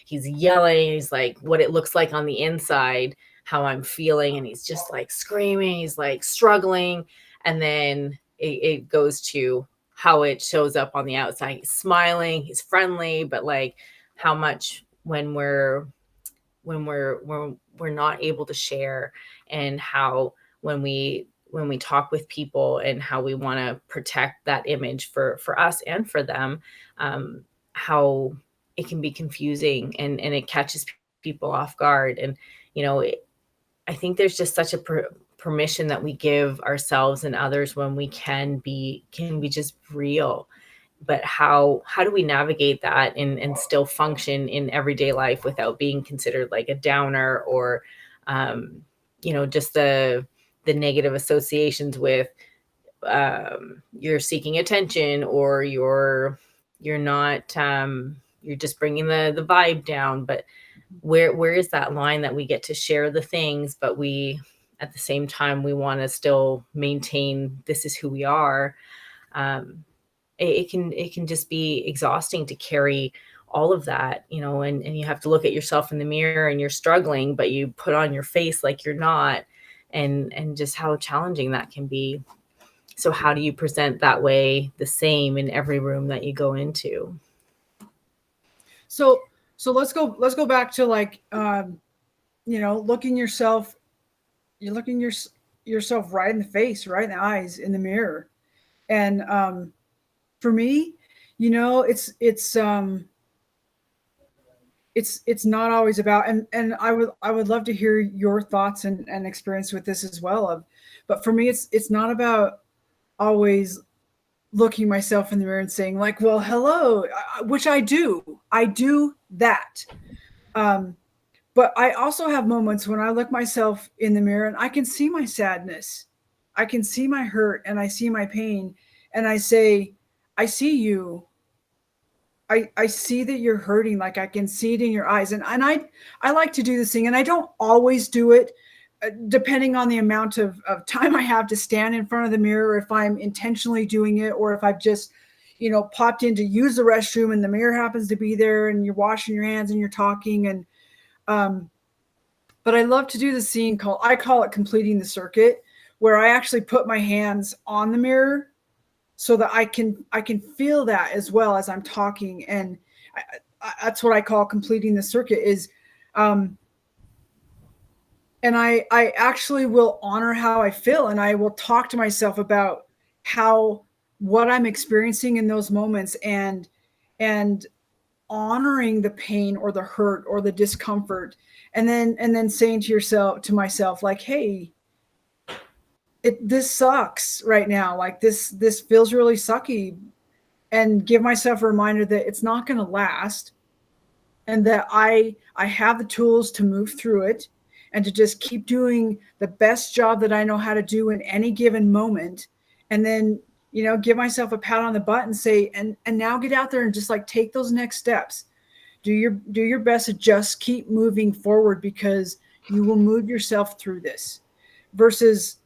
Speaker 2: yelling. He's like, what it looks like on the inside, how I'm feeling. And he's just like screaming. He's like struggling. And then it goes to how it shows up on the outside. He's smiling. He's friendly, but like how much when we're not able to share, and how when we talk with people and how we want to protect that image for us and for them, how it can be confusing, and it catches people off guard. And I think there's just such a permission that we give ourselves and others when we can be just real. But how do we navigate that and still function in everyday life without being considered like a downer, or just the negative associations with you're seeking attention, or you're not you're just bringing the vibe down. But where is that line that we get to share the things, but we at the same time we want to still maintain this is who we are? It can just be exhausting to carry all of that, and you have to look at yourself in the mirror and you're struggling, but you put on your face like you're not, and just how challenging that can be. So how do you present that way the same in every room that you go into?
Speaker 1: So let's go back to like looking yourself, you're looking yourself right in the face, right in the eyes, in the mirror. And for me, it's not always about, and I would love to hear your thoughts and experience with this as well. But for me, it's not about always looking myself in the mirror and saying like, well, hello, which I do that. But I also have moments when I look myself in the mirror and I can see my sadness, I can see my hurt, and I see my pain, and I say, I see you. I see that you're hurting. Like I can see it in your eyes. And I like to do this thing, and I don't always do it, depending on the amount of time I have to stand in front of the mirror, if I'm intentionally doing it, or if I've just, popped in to use the restroom and the mirror happens to be there and you're washing your hands and you're talking. And, but I love to do the scene I call it completing the circuit, where I actually put my hands on the mirror so that I can feel that as well as I'm talking. And that's what I call completing the circuit is, and I actually will honor how I feel, and I will talk to myself about what I'm experiencing in those moments, and honoring the pain or the hurt or the discomfort, and then saying to myself like, hey, this sucks right now. Like this feels really sucky, and give myself a reminder that it's not going to last, and that I have the tools to move through it, and to just keep doing the best job that I know how to do in any given moment. And then, give myself a pat on the butt and say, and now get out there and just like take those next steps. Do your best to just keep moving forward, because you will move yourself through this. Versus,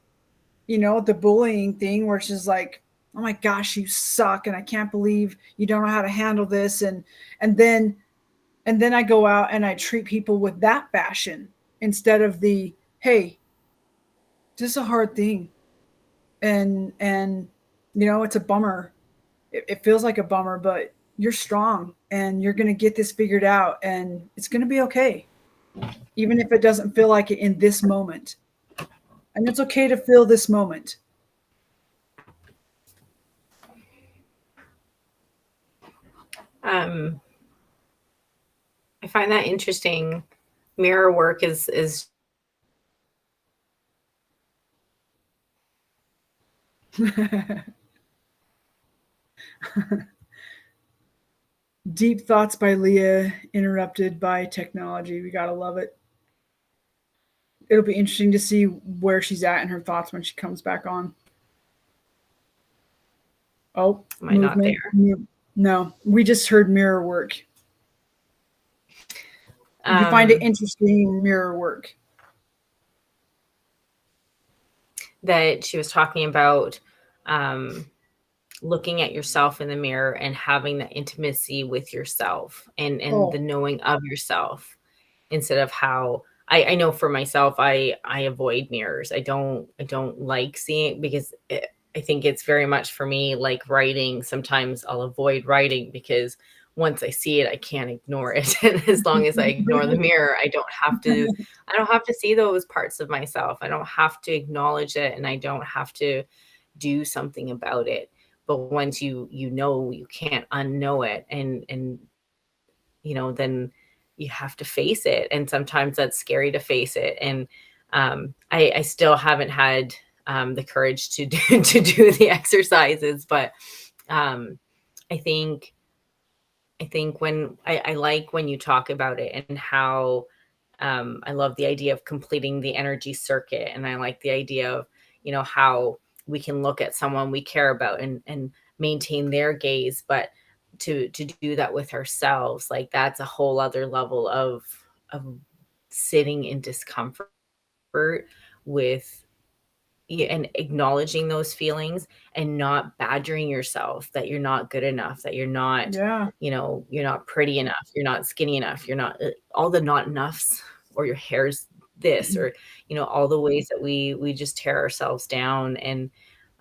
Speaker 1: the bullying thing, where it's just like, oh my gosh, you suck, and I can't believe you don't know how to handle this. And then I go out and I treat people with that fashion, instead of the, hey, this is a hard thing. And it's a bummer. It feels like a bummer, but you're strong and you're going to get this figured out, and it's going to be okay. Even if it doesn't feel like it in this moment. And it's okay to feel this moment.
Speaker 2: I find that interesting. Mirror work is
Speaker 1: Deep thoughts by LIgia, interrupted by technology. We gotta love it. it'll be interesting to see where she's at and her thoughts when she comes back on. Oh,
Speaker 2: Am I not
Speaker 1: movement.
Speaker 2: there?
Speaker 1: No, we just heard mirror work. You find it interesting, mirror work.
Speaker 2: That she was talking about looking at yourself in the mirror and having that intimacy with yourself and the knowing of yourself, instead of how I know for myself, I avoid mirrors. I don't like seeing, because I think it's very much for me like writing. Sometimes I'll avoid writing because once I see it, I can't ignore it. And as long as I ignore the mirror, I don't have to see those parts of myself. I don't have to acknowledge it, and I don't have to do something about it. But once you know, you can't unknow it, and then you have to face it. And sometimes that's scary to face it. And I still haven't had the courage to do the exercises, but I think when I like when you talk about it, and how I love the idea of completing the energy circuit. And I like the idea of, how we can look at someone we care about and maintain their gaze, but to do that with ourselves, like that's a whole other level of sitting in discomfort with, and acknowledging those feelings, and not badgering yourself that you're not good enough, that you're not, you're not pretty enough, you're not skinny enough, you're not all the not enoughs, or your hair's this, or all the ways that we just tear ourselves down. And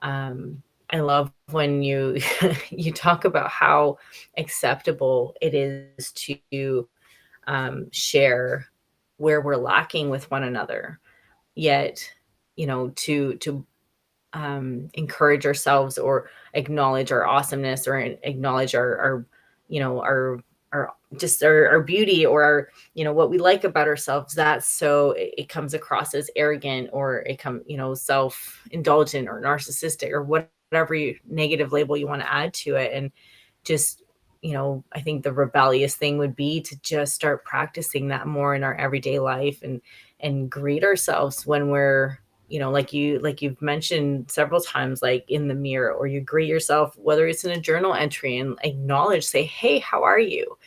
Speaker 2: I love when you you talk about how acceptable it is to share where we're lacking with one another, yet to encourage ourselves, or acknowledge our awesomeness, or acknowledge our our just our beauty, or our, what we like about ourselves. That's so it comes across as arrogant, or it self-indulgent, or narcissistic, or whatever negative label you want to add to it. And just, I think the rebellious thing would be to just start practicing that more in our everyday life, and greet ourselves when we're, like you've mentioned several times, like in the mirror, or you greet yourself, whether it's in a journal entry, and acknowledge, say, hey, how are you?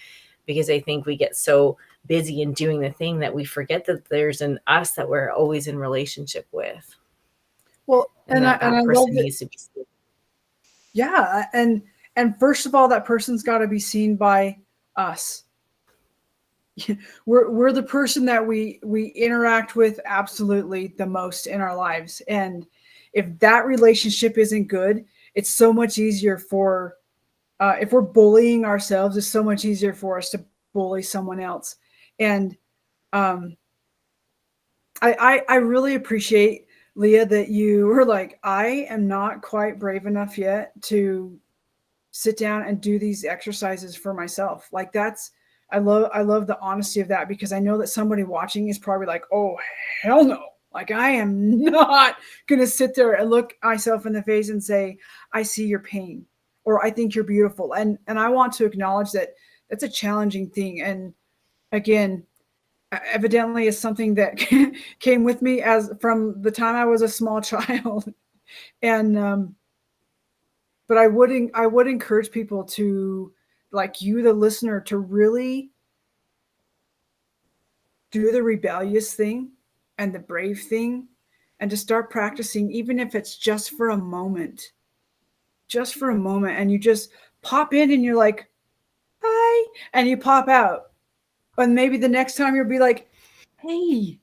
Speaker 2: Because I think we get so busy in doing the thing that we forget that there's an us that we're always in relationship with.
Speaker 1: Well,
Speaker 2: and that
Speaker 1: I
Speaker 2: person
Speaker 1: love
Speaker 2: needs to be seen.
Speaker 1: Yeah, and first of all, that person's got to be seen by us. We're the person that we interact with absolutely the most in our lives. And if that relationship isn't good, it's so much easier for if we're bullying ourselves, it's so much easier for us to bully someone else. And um I really appreciate, LIgia, that you were like, I am not quite brave enough yet to sit down and do these exercises for myself. Like that's, I love the honesty of that, because I know that somebody watching is probably like, oh hell no. Like I am not going to sit there and look myself in the face and say, I see your pain, or I think you're beautiful. And I want to acknowledge that that's a challenging thing. And again, evidently is something that came with me as from the time I was a small child. And but I would encourage people to, like you, the listener, to really do the rebellious thing and the brave thing, and to start practicing, even if it's just for a moment. Just for a moment, and you just pop in and you're like, hi, and you pop out. And maybe the next time you'll be like, hey,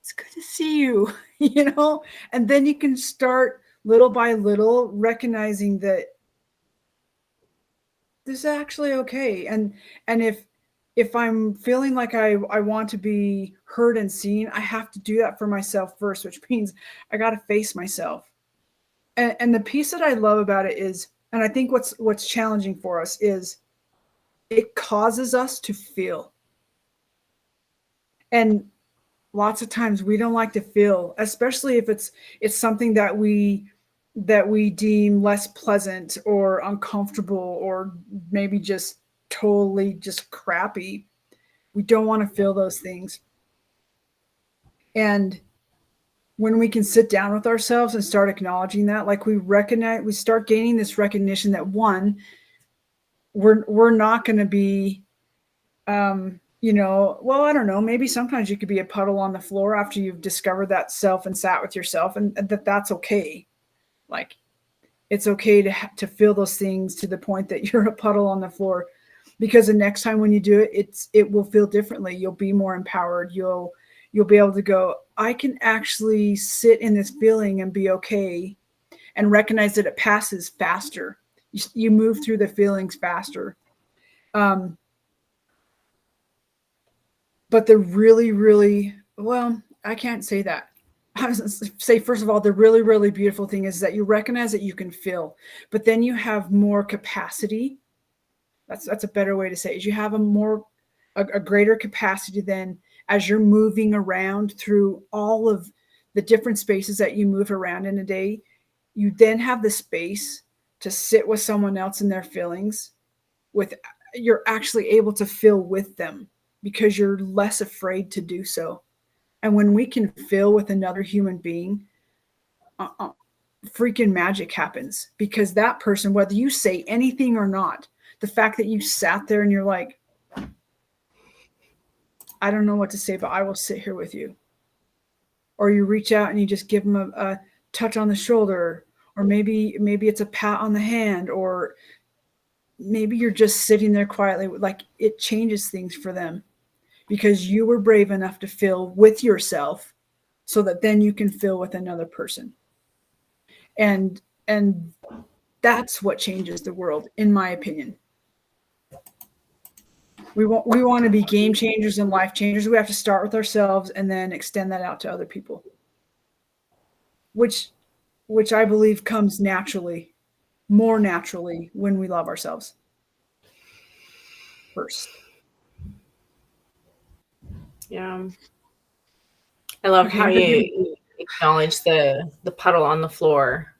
Speaker 1: it's good to see you, and then you can start little by little recognizing that this is actually okay. And if I'm feeling like I want to be heard and seen, I have to do that for myself first, which means I got to face myself. And the piece that I love about it is, and I think what's challenging for us is, it causes us to feel. And lots of times we don't like to feel, especially if it's something that we deem less pleasant or uncomfortable, or maybe just totally just crappy. We don't want to feel those things. And when we can sit down with ourselves and start acknowledging that, like we start gaining this recognition that one, we're not going to be, well, I don't know, maybe sometimes you could be a puddle on the floor after you've discovered that self and sat with yourself, and that's okay. Like, it's okay to feel those things to the point that you're a puddle on the floor, because the next time when you do it, it will feel differently. You'll be more empowered. You'll be able to go, I can actually sit in this feeling and be okay, and recognize that it passes faster. You move through the feelings faster. But the really, really, well, I can't say that. I was say, first of all, the really, really beautiful thing is that you recognize that you can feel, but then you have more capacity. That's a better way to say it, is you have a greater capacity then, as you're moving around through all of the different spaces that you move around in a day, you then have the space to sit with someone else in their feelings. You're actually able to feel with them because you're less afraid to do so. And when we can feel with another human being, freaking magic happens, because that person, whether you say anything or not, the fact that you sat there and you're like, I don't know what to say, but I will sit here with you. Or you reach out and you just give them a touch on the shoulder, or maybe it's a pat on the hand, or maybe you're just sitting there quietly. Like, it changes things for them because you were brave enough to feel with yourself, so that then you can feel with another person. And that's what changes the world, in my opinion. We want to be game changers and life changers. We have to start with ourselves and then extend that out to other people, which I believe comes naturally, more naturally, when we love ourselves first.
Speaker 2: Yeah. I love how you acknowledge the puddle on the floor,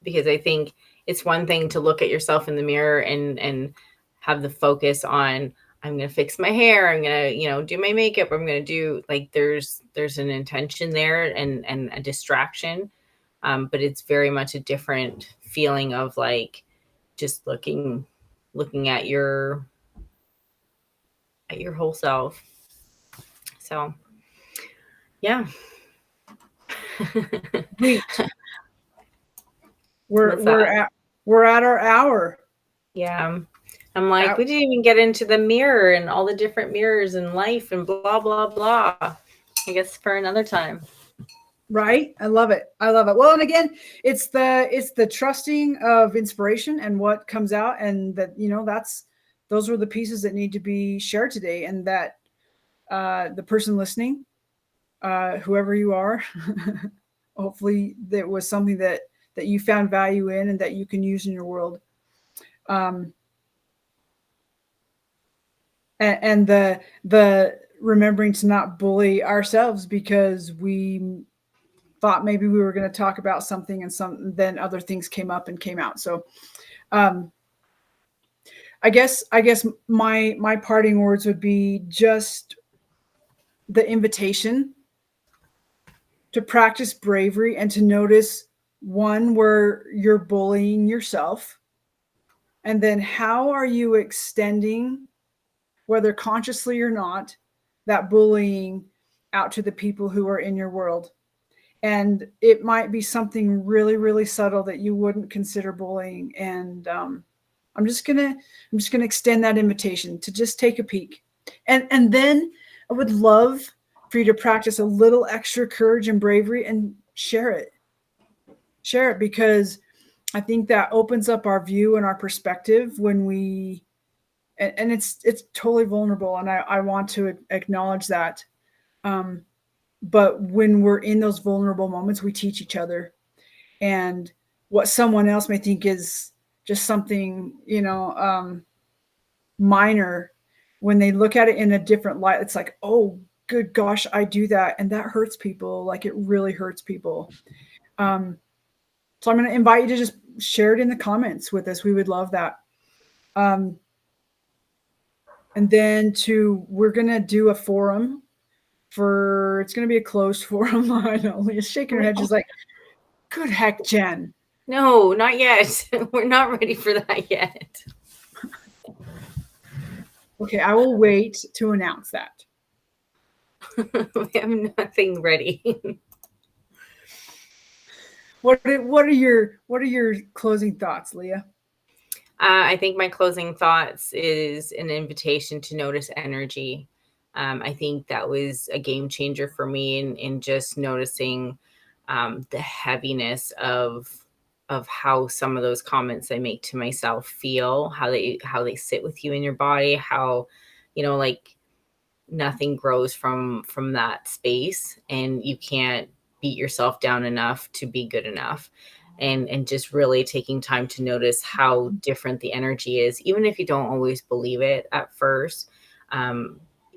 Speaker 2: because I think it's one thing to look at yourself in the mirror and have the focus on, I'm going to fix my hair, I'm going to, do my makeup, I'm going to do, like, there's an intention there and a distraction. But it's very much a different feeling of, like, just looking at your whole self. So, yeah.
Speaker 1: Sweet. We're at our hour.
Speaker 2: Yeah. I'm like, we didn't even get into the mirror and all the different mirrors in life and blah, blah, blah. I guess for another time.
Speaker 1: Right? I love it. Well, and again, it's the trusting of inspiration and what comes out, and that, those were the pieces that need to be shared today, and that the person listening, whoever you are, hopefully that was something that you found value in and that you can use in your world. And the remembering to not bully ourselves because we thought maybe we were going to talk about something, and then other things came up and came out. So I guess my parting words would be just the invitation to practice bravery and to notice, one, where you're bullying yourself, and then how are you extending, whether consciously or not, that bullying out to the people who are in your world. And it might be something really, really subtle that you wouldn't consider bullying. And I'm just gonna extend that invitation to just take a peek. And then I would love for you to practice a little extra courage and bravery and share it. Share it, because I think that opens up our view and our perspective when we, and it's totally vulnerable, and I want to acknowledge that. But when we're in those vulnerable moments, we teach each other. And what someone else may think is just something, minor, when they look at it in a different light, it's like, oh, good gosh, I do that. And that hurts people. Like, it really hurts people. So I'm going to invite you to just share it in the comments with us. We would love that. And then we're going to do a forum it's going to be a closed forum. I know Leah's shaking her head. She's like, good heck, Jen.
Speaker 2: No, not yet. We're not ready for that yet.
Speaker 1: Okay, I will wait to announce that.
Speaker 2: We have nothing ready.
Speaker 1: What are your closing thoughts, Leah?
Speaker 2: I think my closing thoughts is an invitation to notice energy. I think that was a game changer for me in just noticing the heaviness of how some of those comments I make to myself feel, how they sit with you in your body, how, like nothing grows from that space, and you can't beat yourself down enough to be good enough. And just really taking time to notice how different the energy is, even if you don't always believe it at first.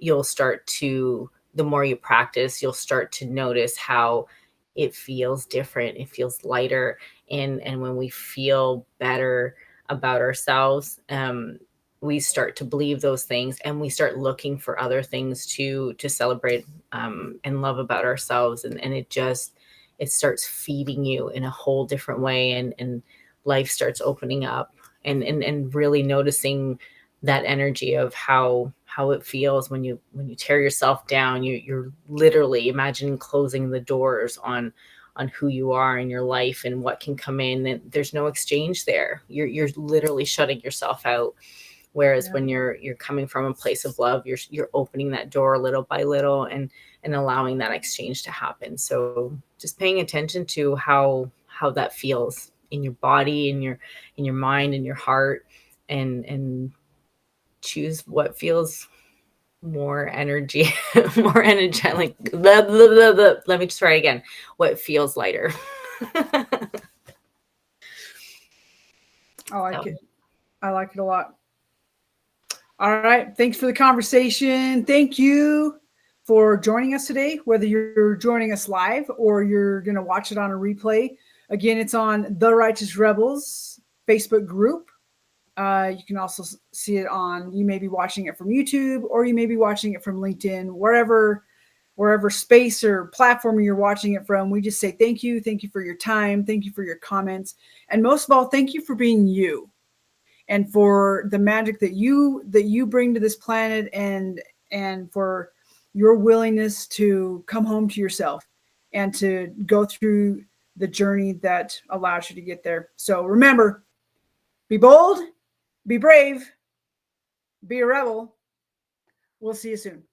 Speaker 2: You'll start to, the more you practice, you'll start to notice how it feels different. It feels lighter. And when we feel better about ourselves, we start to believe those things, and we start looking for other things to celebrate and love about ourselves. And it starts feeding you in a whole different way, and life starts opening up, and really noticing that energy of how it feels when you tear yourself down. You're literally imagining closing the doors on who you are in your life and what can come in, and there's no exchange there. You're literally shutting yourself out. Whereas when you're coming from a place of love, you're opening that door little by little, and allowing that exchange to happen. So just paying attention to how that feels in your body, in your mind, in your heart, and choose what feels more energy, more energetic. Blah, blah, blah, blah. Let me just try again. What feels lighter.
Speaker 1: I like it. I like it a lot. All right. Thanks for the conversation. Thank you for joining us today, whether you're joining us live or you're going to watch it on a replay. Again, it's on The Righteous Rebels Facebook group. You can also see it you may be watching it from YouTube, or you may be watching it from LinkedIn, wherever space or platform you're watching it from. We just say thank you. Thank you for your time. Thank you for your comments. And most of all, thank you for being you, and for the magic that you bring to this planet, and for your willingness to come home to yourself and to go through the journey that allows you to get there. So remember, be bold, be brave, be a rebel. We'll see you soon.